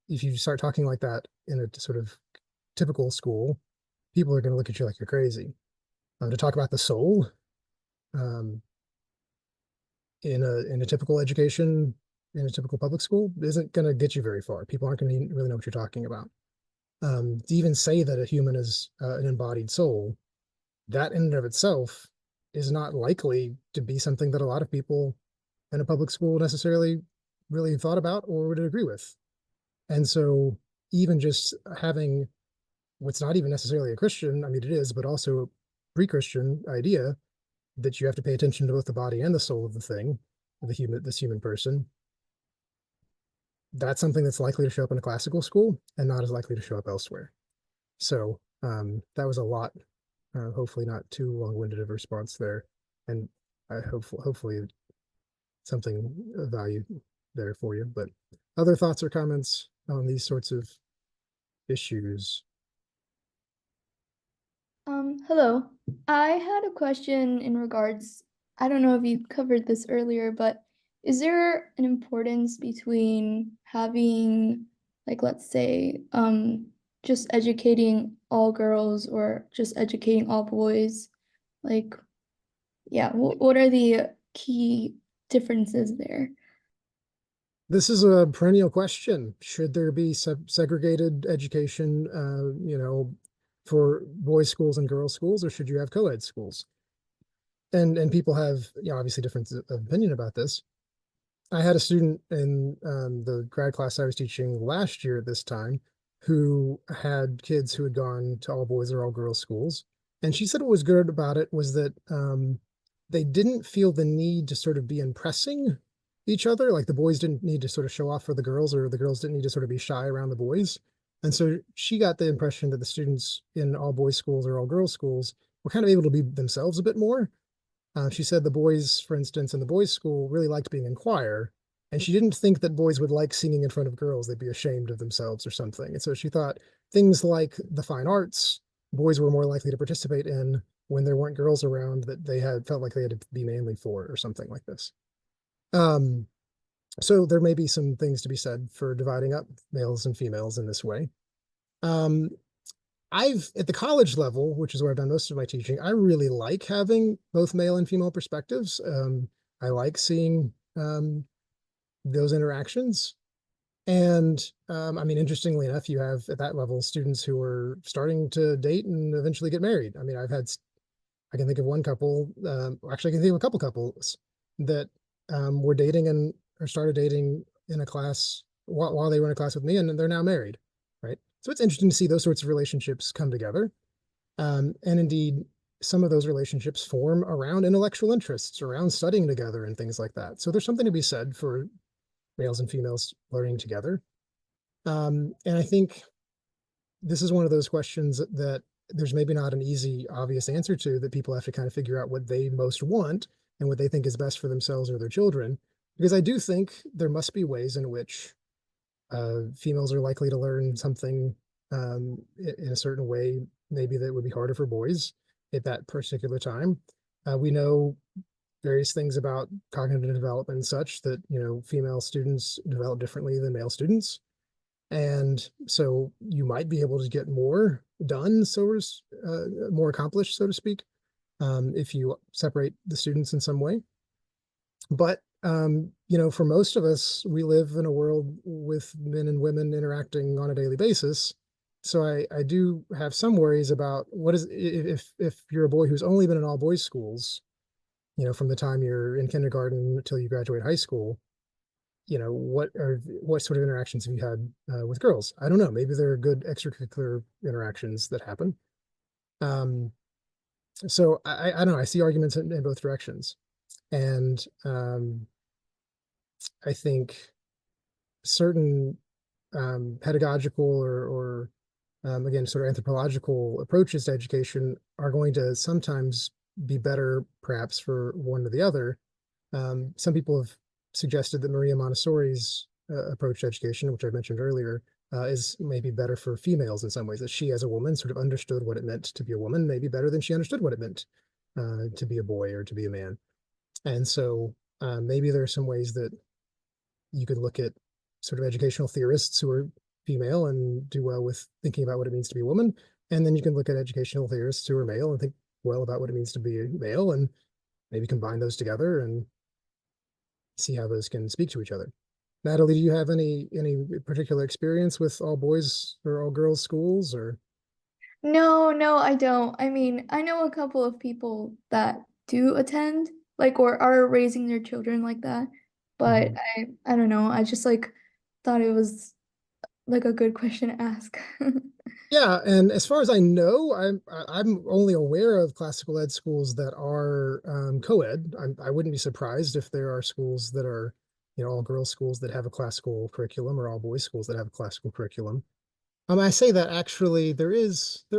if you start talking like that in a sort of typical school, people are going to look at you like you're crazy. To talk about the soul in a typical education, in a typical public school, isn't going to get you very far. People aren't going to really know what you're talking about. To even say that a human is an embodied soul, that in and of itself is not likely to be something that a lot of people in a public school necessarily really thought about or would agree with. And so even just having what's not even necessarily a Christian, I mean, it is, but also a pre-Christian idea that you have to pay attention to both the body and the soul of the thing, this human person. That's something that's likely to show up in a classical school and not as likely to show up elsewhere. So that was a lot. Hopefully not too long-winded of a response there, and I hopefully something of value there for you. But other thoughts or comments on these sorts of issues?
Hello. I had a question in regards, I don't know if you covered this earlier, but is there an importance between having, like, let's say, just educating all girls or just educating all boys? Like, yeah, what are the key differences there?
This is a perennial question. Should there be segregated education, for boys' schools and girls' schools, or should you have co-ed schools? And people have, obviously different of opinion about this. I had a student in the grad class I was teaching last year at this time who had kids who had gone to all boys or all girls schools. And she said what was good about it was that they didn't feel the need to sort of be impressing each other. Like the boys didn't need to sort of show off for the girls, or the girls didn't need to sort of be shy around the boys. And so she got the impression that the students in all boys schools or all girls schools were kind of able to be themselves a bit more. She said the boys, for instance, in the boys' school really liked being in choir, and she didn't think that boys would like singing in front of girls. They'd be ashamed of themselves or something. And so she thought things like the fine arts, boys were more likely to participate in when there weren't girls around that they had felt like they had to be manly for or something like this. So there may be some things to be said for dividing up males and females in this way. I've at the college level, which is where I've done most of my teaching, I really like having both male and female perspectives. I like seeing those interactions. And I mean, interestingly enough, you have at that level students who are starting to date and eventually get married. I mean, I can think of one couple, actually, I can think of a couple couples that were dating and or started dating in a class while they were in a class with me, and they're now married, right? So it's interesting to see those sorts of relationships come together. And indeed, some of those relationships form around intellectual interests, around studying together and things like that. So there's something to be said for males and females learning together. And I think this is one of those questions that there's maybe not an easy, obvious answer to, that people have to kind of figure out what they most want and what they think is best for themselves or their children. Because I do think there must be ways in which females are likely to learn something in a certain way, maybe that would be harder for boys at that particular time. We know various things about cognitive development and such that, female students develop differently than male students. And so you might be able to get more done, more accomplished, so to speak, if you separate the students in some way. But for most of us, we live in a world with men and women interacting on a daily basis. So I do have some worries about what is if you're a boy who's only been in all boys schools, from the time you're in kindergarten until you graduate high school, what sort of interactions have you had with girls? I don't know. Maybe there are good extracurricular interactions that happen. So I don't know. I see arguments in both directions. And I think certain pedagogical or again, sort of anthropological approaches to education are going to sometimes be better, perhaps, for one or the other. Some people have suggested that Maria Montessori's approach to education, which I mentioned earlier, is maybe better for females in some ways, that she as a woman sort of understood what it meant to be a woman, maybe better than she understood what it meant to be a boy or to be a man. And so maybe there are some ways that you could look at sort of educational theorists who are female and do well with thinking about what it means to be a woman. And then you can look at educational theorists who are male and think well about what it means to be a male, and maybe combine those together and see how those can speak to each other. Natalie, do you have any particular experience with all boys or all girls schools, or?
No, I don't. I mean, I know a couple of people that do attend, like, or are raising their children like that, but I don't know. I just like thought it was like a good question to ask.
Yeah, and as far as I know, I'm only aware of classical ed schools that are co-ed. I wouldn't be surprised if there are schools that are, all girls schools that have a classical curriculum, or all boys schools that have a classical curriculum. I say that actually there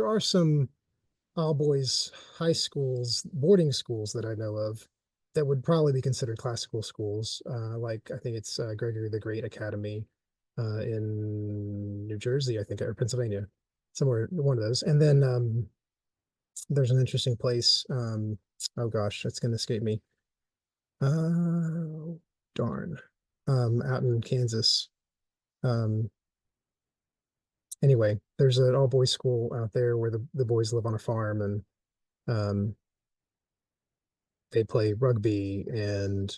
are some all boys high schools, boarding schools that I know of that would probably be considered classical schools. Like I think it's Gregory the Great Academy in New Jersey, I think, or Pennsylvania, somewhere one of those. And then there's an interesting place. Oh gosh, that's going to escape me. Oh darn. Out in Kansas. Um, anyway, there's an all boys school out there where the boys live on a farm and um they play rugby and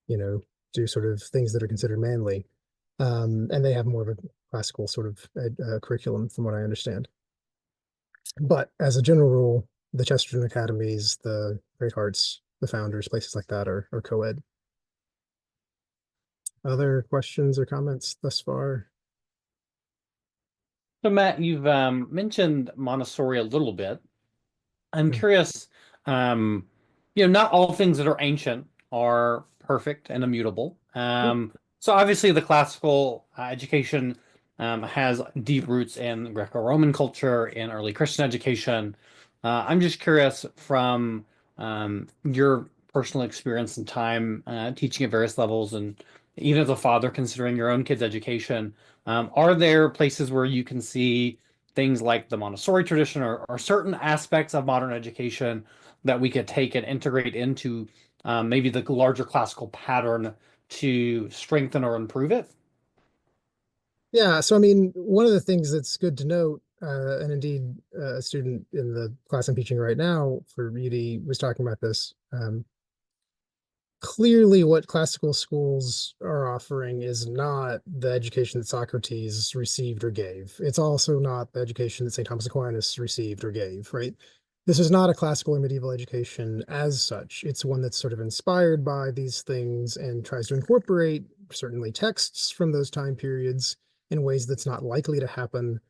do sort of things that are considered manly. And they have more of a classical sort of curriculum from what I understand. But as a general rule, the Chesterton Academies, the Great Hearts, the Founders, places like that are co-ed. Other questions or comments thus far?
So Matt, you've mentioned Montessori a little bit. I'm
Hmm.
curious, um, not all things that are ancient are perfect and immutable. So obviously the classical education has deep roots in Greco-Roman culture and early Christian education. I'm just curious from your personal experience and time teaching at various levels, and even as a father considering your own kids' education, are there places where you can see things like the Montessori tradition or certain aspects of modern education that we could take and integrate into maybe the larger classical pattern to strengthen or improve it?
Yeah, so I mean, one of the things that's good to note, and indeed a student in the class I'm teaching right now for UD was talking about this. Clearly what classical schools are offering is not the education that Socrates received or gave. It's also not the education that St. Thomas Aquinas received or gave, right? This is not a classical or medieval education as such. It's one that's sort of inspired by these things and tries to incorporate certainly texts from those time periods in ways that's not likely to happen,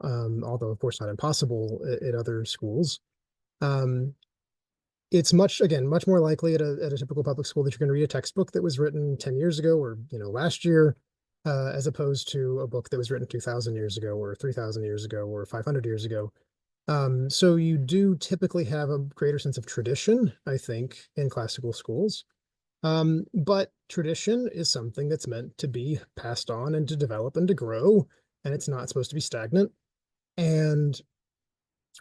although of course not impossible at other schools. Um, it's much more likely at a typical public school that you're going to read a textbook that was written 10 years ago or last year, as opposed to a book that was written 2,000 years ago or 3,000 years ago or 500 years ago. So you do typically have a greater sense of tradition, I think, in classical schools. But tradition is something that's meant to be passed on and to develop and to grow, and it's not supposed to be stagnant. And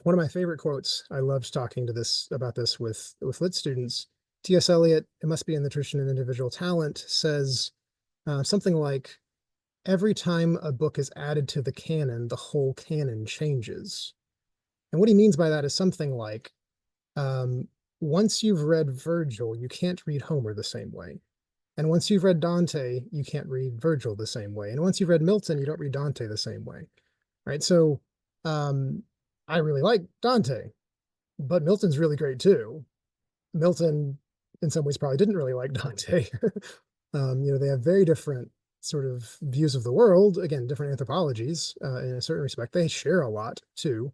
one of my favorite quotes, I loved talking to this about this with lit students. T.S. Eliot, it must be in the tradition of individual talent, says something like, every time a book is added to the canon, the whole canon changes. And what he means by that is something like, um, once you've read Virgil, you can't read Homer the same way. And once you've read Dante, you can't read Virgil the same way. And once you've read Milton, you don't read Dante the same way. Right. So um, I really like Dante, but Milton's really great too. Milton, in some ways, probably didn't really like Dante. They have very different sort of views of the world. Again, different anthropologies in a certain respect. They share a lot too.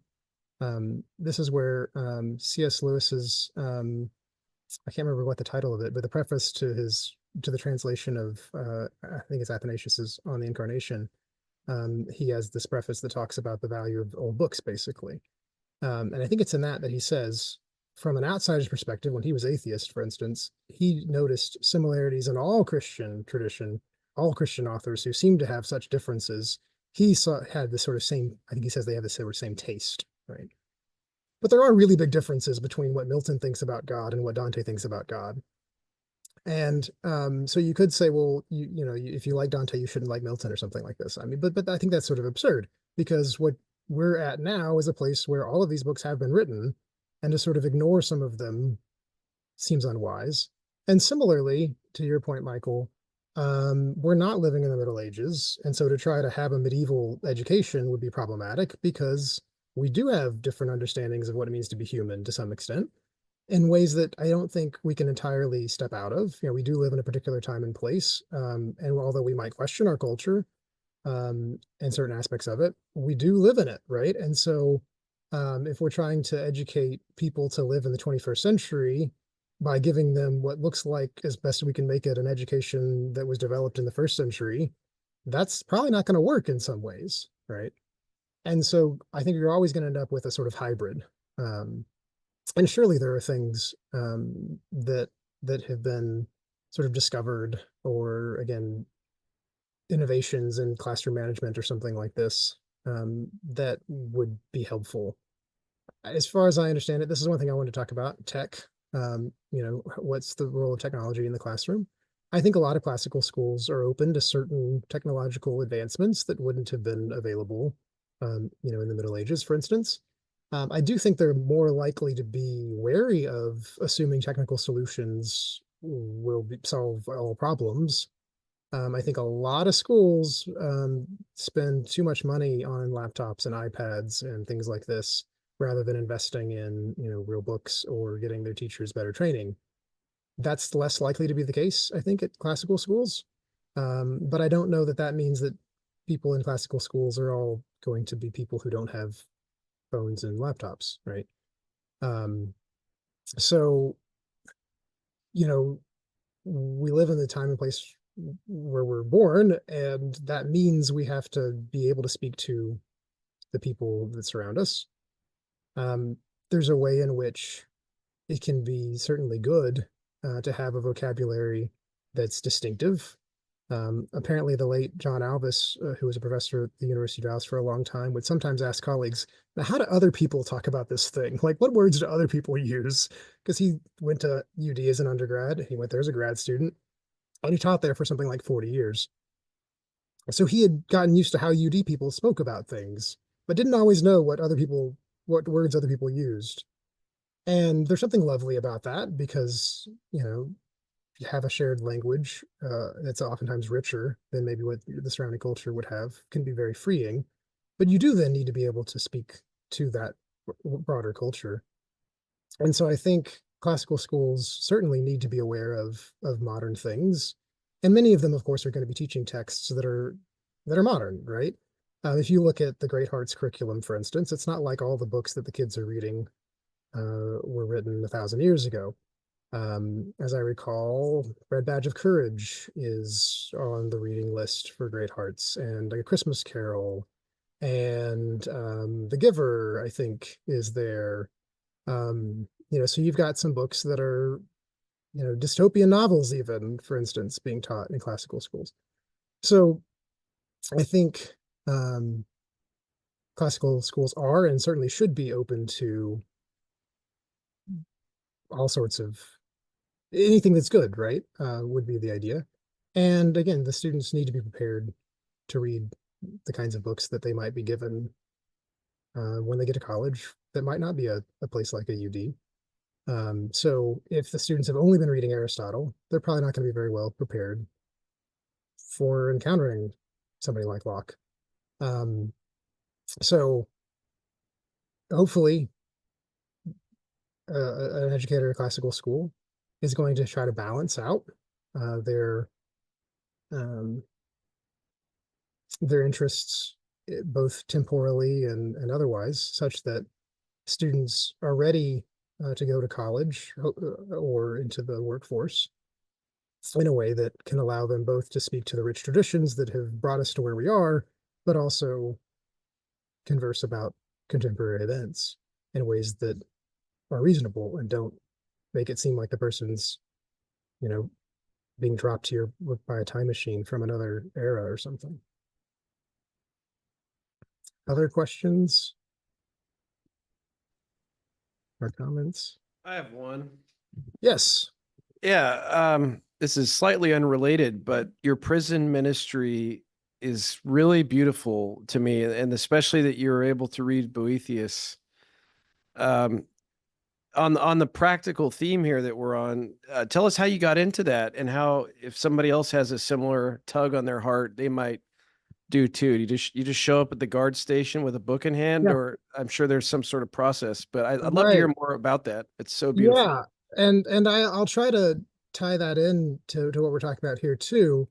This is where C.S. Lewis's I can't remember what the title of it, but the preface to the translation of I think it's Athanasius's On the Incarnation. He has this preface that talks about the value of old books, basically. And I think it's in that he says, from an outsider's perspective, when he was atheist, for instance, he noticed similarities in all Christian tradition, all Christian authors who seemed to have such differences. Had this sort of same, I think he says they have this sort of same taste, right? But there are really big differences between what Milton thinks about God and what Dante thinks about God. And so you could say, well, if you like Dante, you shouldn't like Milton or something like this. I mean, but I think that's sort of absurd because what we're at now is a place where all of these books have been written, and to sort of ignore some of them seems unwise. And similarly, to your point, Michael, we're not living in the Middle Ages, and so to try to have a medieval education would be problematic because we do have different understandings of what it means to be human to some extent in ways that I don't think we can entirely step out of. We do live in a particular time and place, and although we might question our culture and certain aspects of it, we do live in it, right? And so, if we're trying to educate people to live in the 21st century by giving them what looks like, as best we can make it, an education that was developed in the first century, that's probably not going to work in some ways, right? And so I think you're always going to end up with a sort of hybrid. And surely there are things that have been sort of discovered, or again, innovations in classroom management or something like this, that would be helpful. As far as I understand it, this is one thing I want to talk about, tech. What's the role of technology in the classroom? I think a lot of classical schools are open to certain technological advancements that wouldn't have been available, in the Middle Ages, for instance. I do think they're more likely to be wary of assuming technical solutions will solve all problems. I think a lot of schools spend too much money on laptops and iPads and things like this, rather than investing in, real books or getting their teachers better training. That's less likely to be the case, I think, at classical schools. But I don't know that that means that people in classical schools are all going to be people who don't have phones and laptops, right? So, we live in the time and place where we're born, and that means we have to be able to speak to the people that surround us. There's a way in which it can be certainly good to have a vocabulary that's distinctive. Apparently, the late John Alvis, who was a professor at the University of Dallas for a long time, would sometimes ask colleagues, "Now, how do other people talk about this thing? Like, what words do other people use?" Because he went to UD as an undergrad, he went there as a grad student, and he taught there for something like 40 years. So he had gotten used to how UD people spoke about things, but didn't always know what words other people used. And there's something lovely about that, because, you have a shared language that's oftentimes richer than maybe what the surrounding culture would have, can be very freeing. But you do then need to be able to speak to that broader culture. And so I think classical schools certainly need to be aware of modern things. And many of them, of course, are going to be teaching texts that are modern, right? If you look at the Great Hearts curriculum, for instance, it's not like all the books that the kids are reading were written 1,000 years ago. As I recall, Red Badge of Courage is on the reading list for Great Hearts, and A Christmas Carol, and The Giver, I think, is there. So you've got some books that are, dystopian novels, even, for instance, being taught in classical schools. So I think classical schools are, and certainly should be, open to all sorts of anything that's good, right? Would be the idea. And again, the students need to be prepared to read the kinds of books that they might be given when they get to college that might not be a place like a UD. So if the students have only been reading Aristotle, they're probably not going to be very well prepared for encountering somebody like Locke. So hopefully an educator at a classical school is going to try to balance out their interests, both temporally and otherwise, such that students are ready to go to college or into the workforce in a way that can allow them both to speak to the rich traditions that have brought us to where we are, but also converse about contemporary events in ways that are reasonable and don't make it seem like the person's, being dropped here by a time machine from another era or something. Other questions or comments?
I have one.
Yes.
Yeah, this is slightly unrelated, but your prison ministry is really beautiful to me, and especially that you were able to read Boethius. On the practical theme here that we're on, tell us how you got into that, and how, if somebody else has a similar tug on their heart, they might do too. You just show up at the guard station with a book in hand,
Yeah.
or I'm sure there's some sort of process. But I'd love to
Right.
hear more about that. It's so beautiful.
Yeah, and I'll try to tie that in to what we're talking about here too.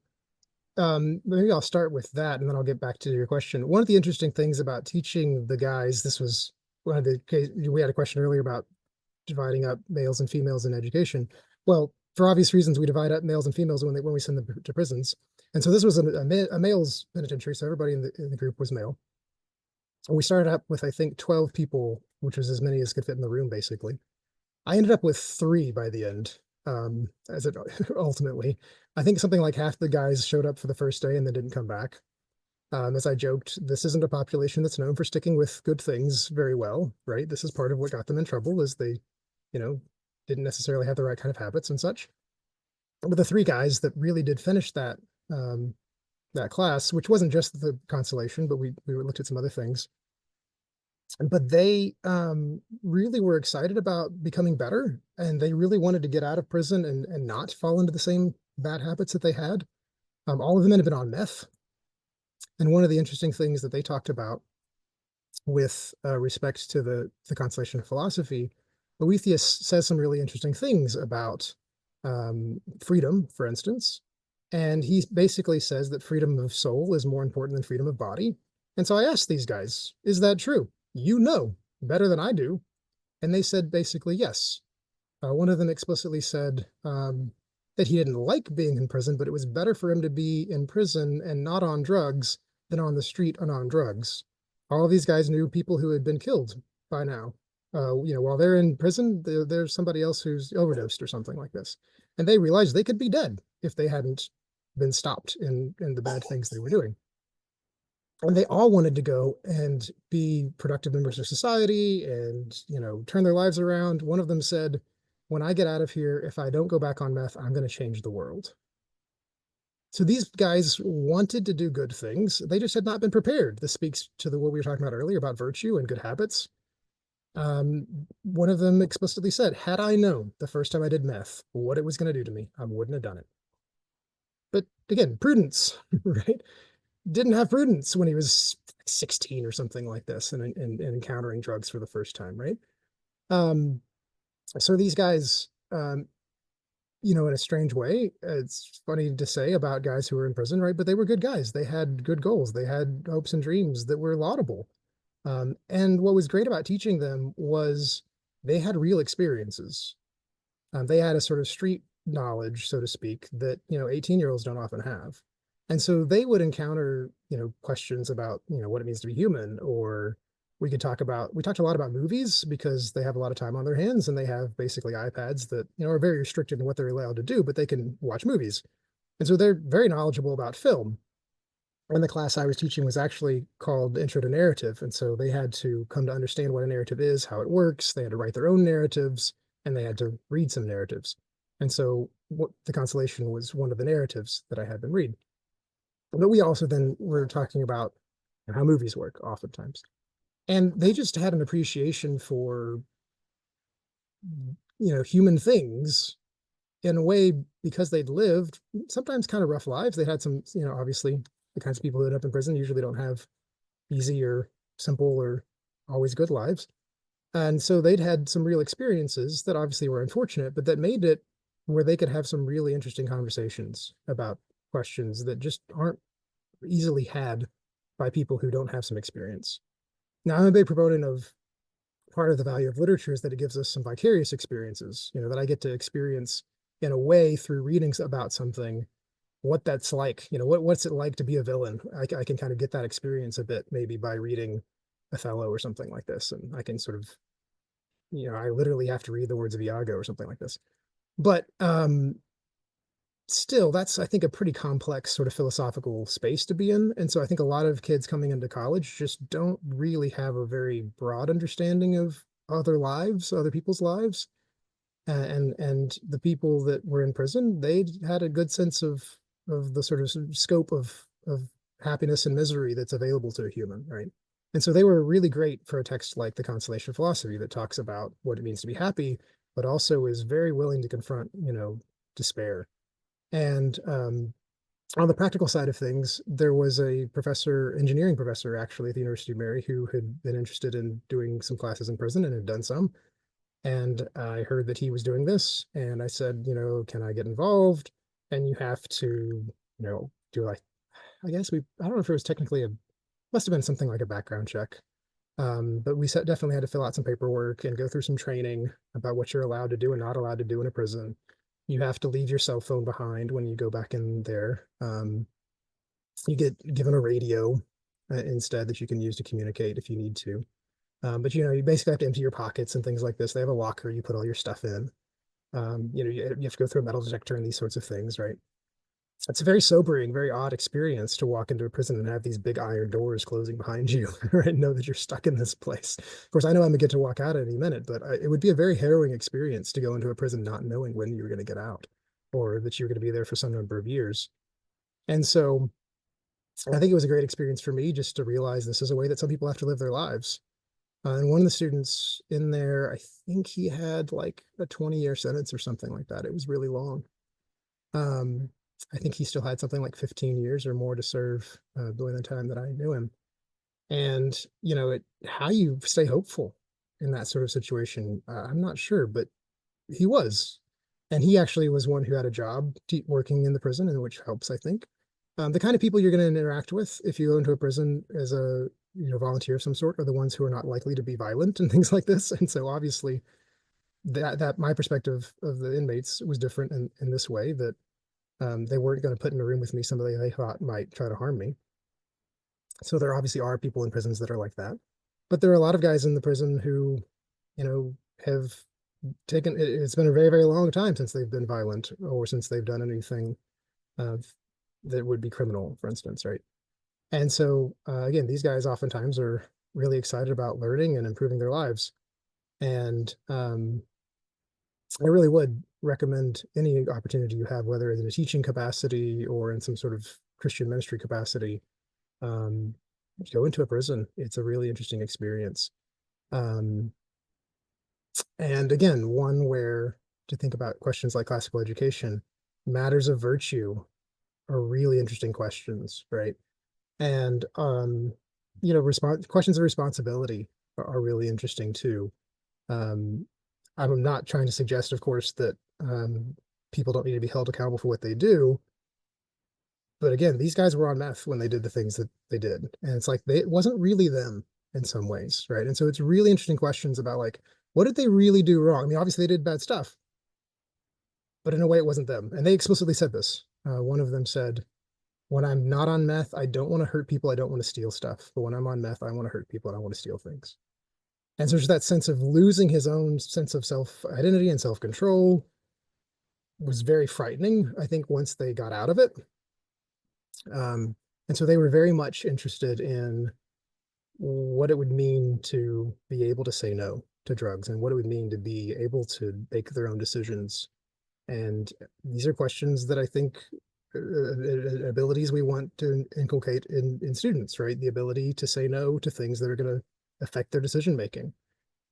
Maybe I'll start with that, and then I'll get back to your question. One of the interesting things about teaching the guys, this was one of the case, we had a question earlier about dividing up males and females in education. Well, for obvious reasons, we divide up males and females when we send them to prisons. And so this was a male's penitentiary, so everybody in the group was male. We started up with, I think, 12 people, which was as many as could fit in the room, basically. I ended up with 3 by the end, as it ultimately. I think something like half the guys showed up for the first day and then didn't come back. As I joked, this isn't a population that's known for sticking with good things very well, right? This is part of what got them in trouble, is they, you know, didn't necessarily have the right kind of habits and such. But the 3 guys that really did finish that class, which wasn't just the constellation, but we looked at some other things. But they really were excited about becoming better, and they really wanted to get out of prison and not fall into the same bad habits that they had. All of them had been on meth. And one of the interesting things that they talked about with respect to the constellation of philosophy, Boethius says some really interesting things about freedom, for instance. And he basically says that freedom of soul is more important than freedom of body. And so I asked these guys, is that true? You know better than I do. And they said basically yes. One of them explicitly said that he didn't like being in prison, but it was better for him to be in prison and not on drugs than on the street and on drugs. All of these guys knew people who had been killed by now. While they're in prison, there's somebody else who's overdosed or something like this. And they realized they could be dead if they hadn't been stopped in the bad things they were doing. And they all wanted to go and be productive members of society and, turn their lives around. One of them said, when I get out of here, if I don't go back on meth, I'm going to change the world. So these guys wanted to do good things. They just had not been prepared. This speaks to what we were talking about earlier about virtue and good habits. One of them explicitly said, had I known the first time I did meth what it was going to do to me, I wouldn't have done it. But again, prudence, right? Didn't have prudence when he was 16 or something like this and encountering drugs for the first time, right? So these guys, in a strange way, it's funny to say about guys who were in prison, right? But they were good guys. They had good goals. They had hopes and dreams that were laudable. And what was great about teaching them was they had real experiences. They had a sort of street knowledge, so to speak, that 18-year-olds don't often have. And so they would encounter questions about what it means to be human, or we talked a lot about movies because they have a lot of time on their hands and they have basically iPads that are very restricted in what they're allowed to do, but they can watch movies. And so they're very knowledgeable about film. And the class I was teaching was actually called Intro to Narrative. And so they had to come to understand what a narrative is, how it works. They had to write their own narratives, and they had to read some narratives. And so what the constellation was one of the narratives that I had them read. But we also then were talking about how movies work oftentimes. And they just had an appreciation for, human things in a way because they'd lived sometimes kind of rough lives. They had some, obviously the kinds of people who end up in prison usually don't have easy or simple or always good lives. And so they'd had some real experiences that obviously were unfortunate, but that made it where they could have some really interesting conversations about questions that just aren't easily had by people who don't have some experience. Now, I'm a big proponent of part of the value of literature is that it gives us some vicarious experiences, that I get to experience in a way through readings about something, what that's like, what's it like to be a villain? I can kind of get that experience a bit maybe by reading Othello or something like this. And I can sort of, I literally have to read the words of Iago or something like this. But still, that's, I think, a pretty complex sort of philosophical space to be in. And so I think a lot of kids coming into college just don't really have a very broad understanding of other lives, other people's lives. And the people that were in prison, they had a good sense of the sort of scope of happiness and misery that's available to a human, right? And so they were really great for a text like The Constellation of Philosophy that talks about what it means to be happy, but also is very willing to confront, despair. And on the practical side of things, there was a engineering professor actually at the University of Mary who had been interested in doing some classes in prison and had done some. And I heard that he was doing this, and I said, can I get involved? And you have to, do I guess I don't know if it was technically must have been something like a background check. But we definitely had to fill out some paperwork and go through some training about what you're allowed to do and not allowed to do in a prison. You have to leave your cell phone behind when you go back in there. You get given a radio, instead that you can use to communicate if you need to. But you basically have to empty your pockets and things like this. They have a locker you put all your stuff in. You have to go through a metal detector and these sorts of things, right? It's a very sobering, very odd experience to walk into a prison and have these big iron doors closing behind you, right? And know that you're stuck in this place. Of course, I know I'm gonna get to walk out any minute, but it would be a very harrowing experience to go into a prison not knowing when you're going to get out, or that you're going to be there for some number of years. And so I think it was a great experience for me just to realize this is a way that some people have to live their lives. And one of the students in there, I think he had like a 20-year sentence or something like that. It was really long. I think he still had something like 15 years or more to serve during the time that I knew him. And, how you stay hopeful in that sort of situation, I'm not sure, but he was. And he actually was one who had a job working in the prison, and which helps, I think. The kind of people you're going to interact with if you go into a prison as a volunteer of some sort are the ones who are not likely to be violent and things like this. And so obviously that my perspective of the inmates was different in this way, that they weren't going to put in a room with me somebody they thought might try to harm me. So there obviously are people in prisons that are like that. But there are a lot of guys in the prison who, have taken, it's been a very, very long time since they've been violent or since they've done anything that would be criminal, for instance, right? And so, again, these guys oftentimes are really excited about learning and improving their lives. And I really would recommend any opportunity you have, whether in a teaching capacity or in some sort of Christian ministry capacity, go into a prison. It's a really interesting experience. And again, one where to think about questions like classical education, matters of virtue are really interesting questions, right? And questions of responsibility are really interesting too. I'm not trying to suggest, of course, that people don't need to be held accountable for what they do. But again, these guys were on meth when they did the things that they did. And it's like, it wasn't really them in some ways, right? And so it's really interesting questions about like, what did they really do wrong? I mean, obviously they did bad stuff, but in a way it wasn't them. And they explicitly said this. One of them said, when I'm not on meth, I don't want to hurt people. I don't want to steal stuff. But when I'm on meth, I want to hurt people and I want to steal things. And so there's that sense of losing his own sense of self-identity and self-control was very frightening, I think, once they got out of it. And so they were very much interested in what it would mean to be able to say no to drugs and what it would mean to be able to make their own decisions. And these are questions that I think abilities we want to inculcate in students, right? The ability to say no to things that are going to affect their decision making.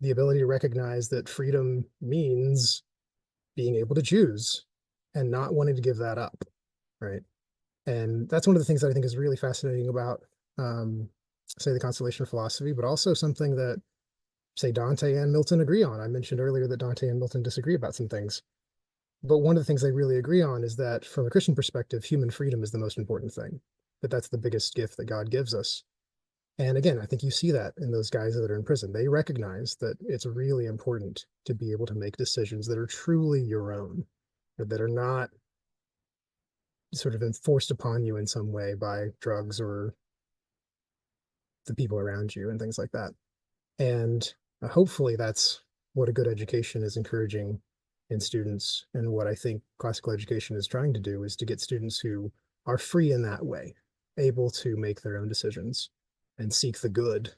The ability to recognize that freedom means being able to choose and not wanting to give that up, right? And that's one of the things that I think is really fascinating about, say, the constellation of philosophy, but also something that, say, Dante and Milton agree on. I mentioned earlier that Dante and Milton disagree about some things. But one of the things they really agree on is that from a Christian perspective, human freedom is the most important thing, that's the biggest gift that God gives us. And again, I think you see that in those guys that are in prison. They recognize that it's really important to be able to make decisions that are truly your own, that are not sort of enforced upon you in some way by drugs or the people around you and things like that. And hopefully that's what a good education is encouraging in students. And what I think classical education is trying to do is to get students who are free in that way, able to make their own decisions and seek the good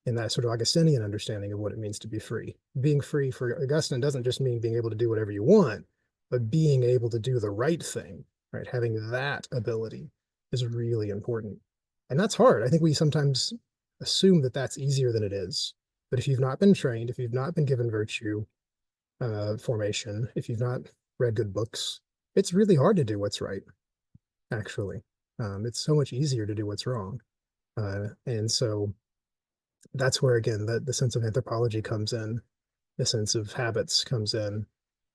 in that sort of Augustinian understanding of what it means to be free. Being free for Augustine doesn't just mean being able to do whatever you want, but being able to do the right thing, right? Having that ability is really important. And that's hard. I think we sometimes assume that that's easier than it is. But if you've not been trained, if you've not been given virtue formation, if you've not read good books, it's really hard to do what's right, actually. It's so much easier to do what's wrong. And so that's where, again, the sense of anthropology comes in, the sense of habits comes in.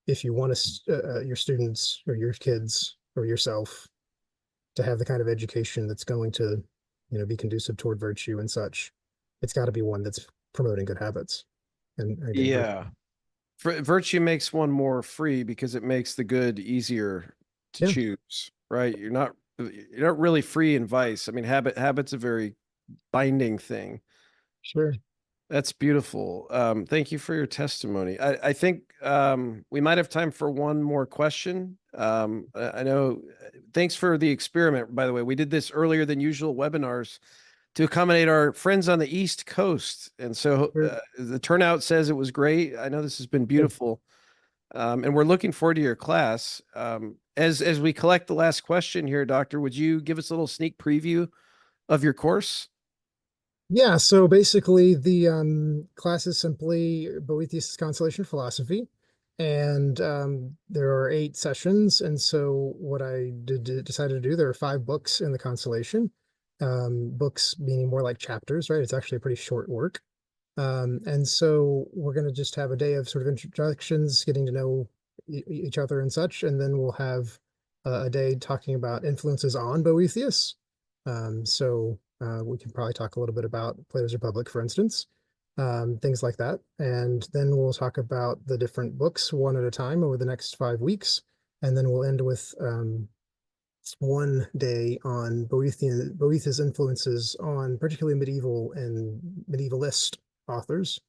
If you want your students or your kids or yourself to have the kind of education that's going to, be conducive toward virtue and such, it's got to be one that's promoting good habits. And again,
yeah, virtue makes one more free because it makes the good easier to choose, right? You're not really free in vice. I mean, habit's a very binding thing.
Sure.
That's beautiful. Thank you for your testimony. I think we might have time for one more question. I know, thanks for the experiment, by the way. We did this earlier than usual webinars to accommodate our friends on the East Coast. And so
Sure.
the turnout says it was great. I know this has been beautiful. And we're looking forward to your class. As we collect the last question here, Doctor, would you give us a little sneak preview of your course?
Yeah, so basically the class is simply Boethius' Constellation Philosophy, and there are 8 sessions. And so what I decided to do, there are 5 books in the constellation. Books meaning more like chapters, right? It's actually a pretty short work. And so we're going to just have a day of sort of introductions, getting to know each other and such, and then we'll have a day talking about influences on Boethius. We can probably talk a little bit about Plato's Republic, for instance, things like that. And then we'll talk about the different books one at a time over the next 5 weeks. And then we'll end with one day on Boethius' influences on particularly medieval and medievalist authors.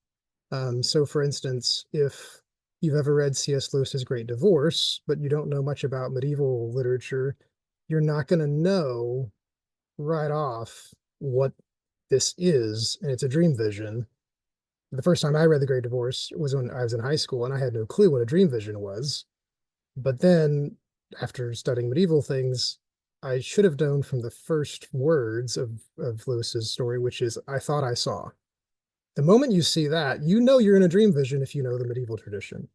So for instance, if you've ever read C.S. Lewis's Great Divorce, but you don't know much about medieval literature, you're not going to know right off what this is, and it's a dream vision. The first time I read The Great Divorce was when I was in high school, and I had no clue what a dream vision was. But then, after studying medieval things, I should have known from the first words of Lewis's story, which is, I thought I saw. The moment you see that, you know you're in a dream vision if you know the medieval tradition.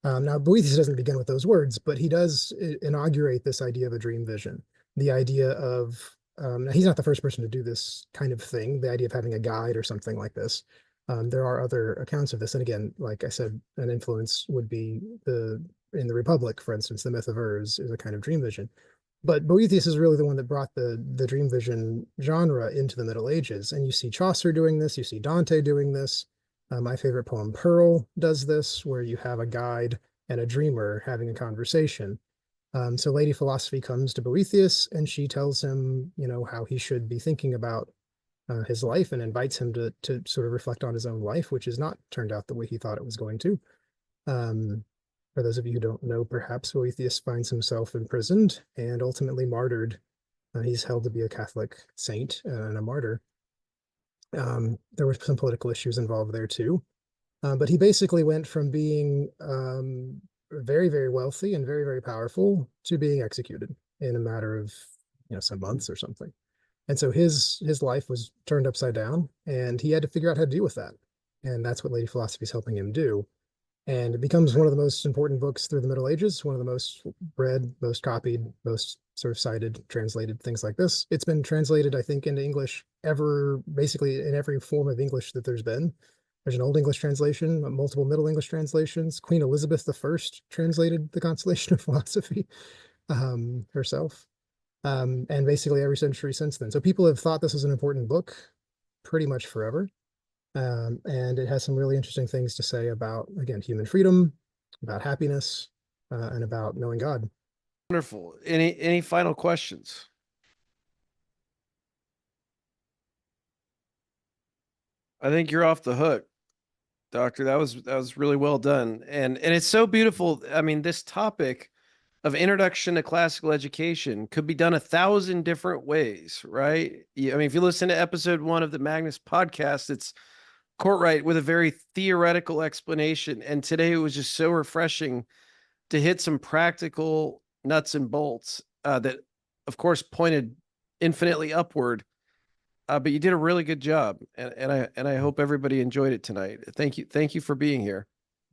Now, Boethius doesn't begin with those words, but he does inaugurate this idea of a dream vision. The idea of, now he's not the first person to do this kind of thing, the idea of having a guide or something like this. There are other accounts of this. And again, like I said, an influence would be in the Republic, for instance, the myth of Urs is a kind of dream vision. But Boethius is really the one that brought the dream vision genre into the Middle Ages. And you see Chaucer doing this, you see Dante doing this. My favorite poem, Pearl, does this, where you have a guide and a dreamer having a conversation. So Lady Philosophy comes to Boethius and she tells him, how he should be thinking about his life and invites him to sort of reflect on his own life, which has not turned out the way he thought it was going to. For those of you who don't know, perhaps Boethius finds himself imprisoned and ultimately martyred. He's held to be a Catholic saint and a martyr. There were some political issues involved there too. But he basically went from being very, very wealthy and very, very powerful to being executed in a matter of, some months or something. And so his life was turned upside down, and he had to figure out how to deal with that. And that's what Lady Philosophy is helping him do. And it becomes one of the most important books through the Middle Ages, one of the most read, most copied, most sort of cited, translated, things like this. It's been translated, I think, into English basically in every form of English that there's been. There's an Old English translation, multiple Middle English translations. Queen Elizabeth I translated the Constellation of Philosophy herself. And basically every century since then. So people have thought this is an important book pretty much forever. And it has some really interesting things to say about, again, human freedom, about happiness, and about knowing God.
Wonderful. Any final questions? I think you're off the hook, Doctor. That was really well done. And it's so beautiful. I mean, this topic of introduction to classical education could be done 1,000 different ways, right? I mean, if you listen to episode 1 of the Magnus podcast, it's Courtright with a very theoretical explanation. And today it was just so refreshing to hit some practical nuts and bolts that, of course, pointed infinitely upward. But you did a really good job, and I hope everybody enjoyed it tonight. Thank you for being here.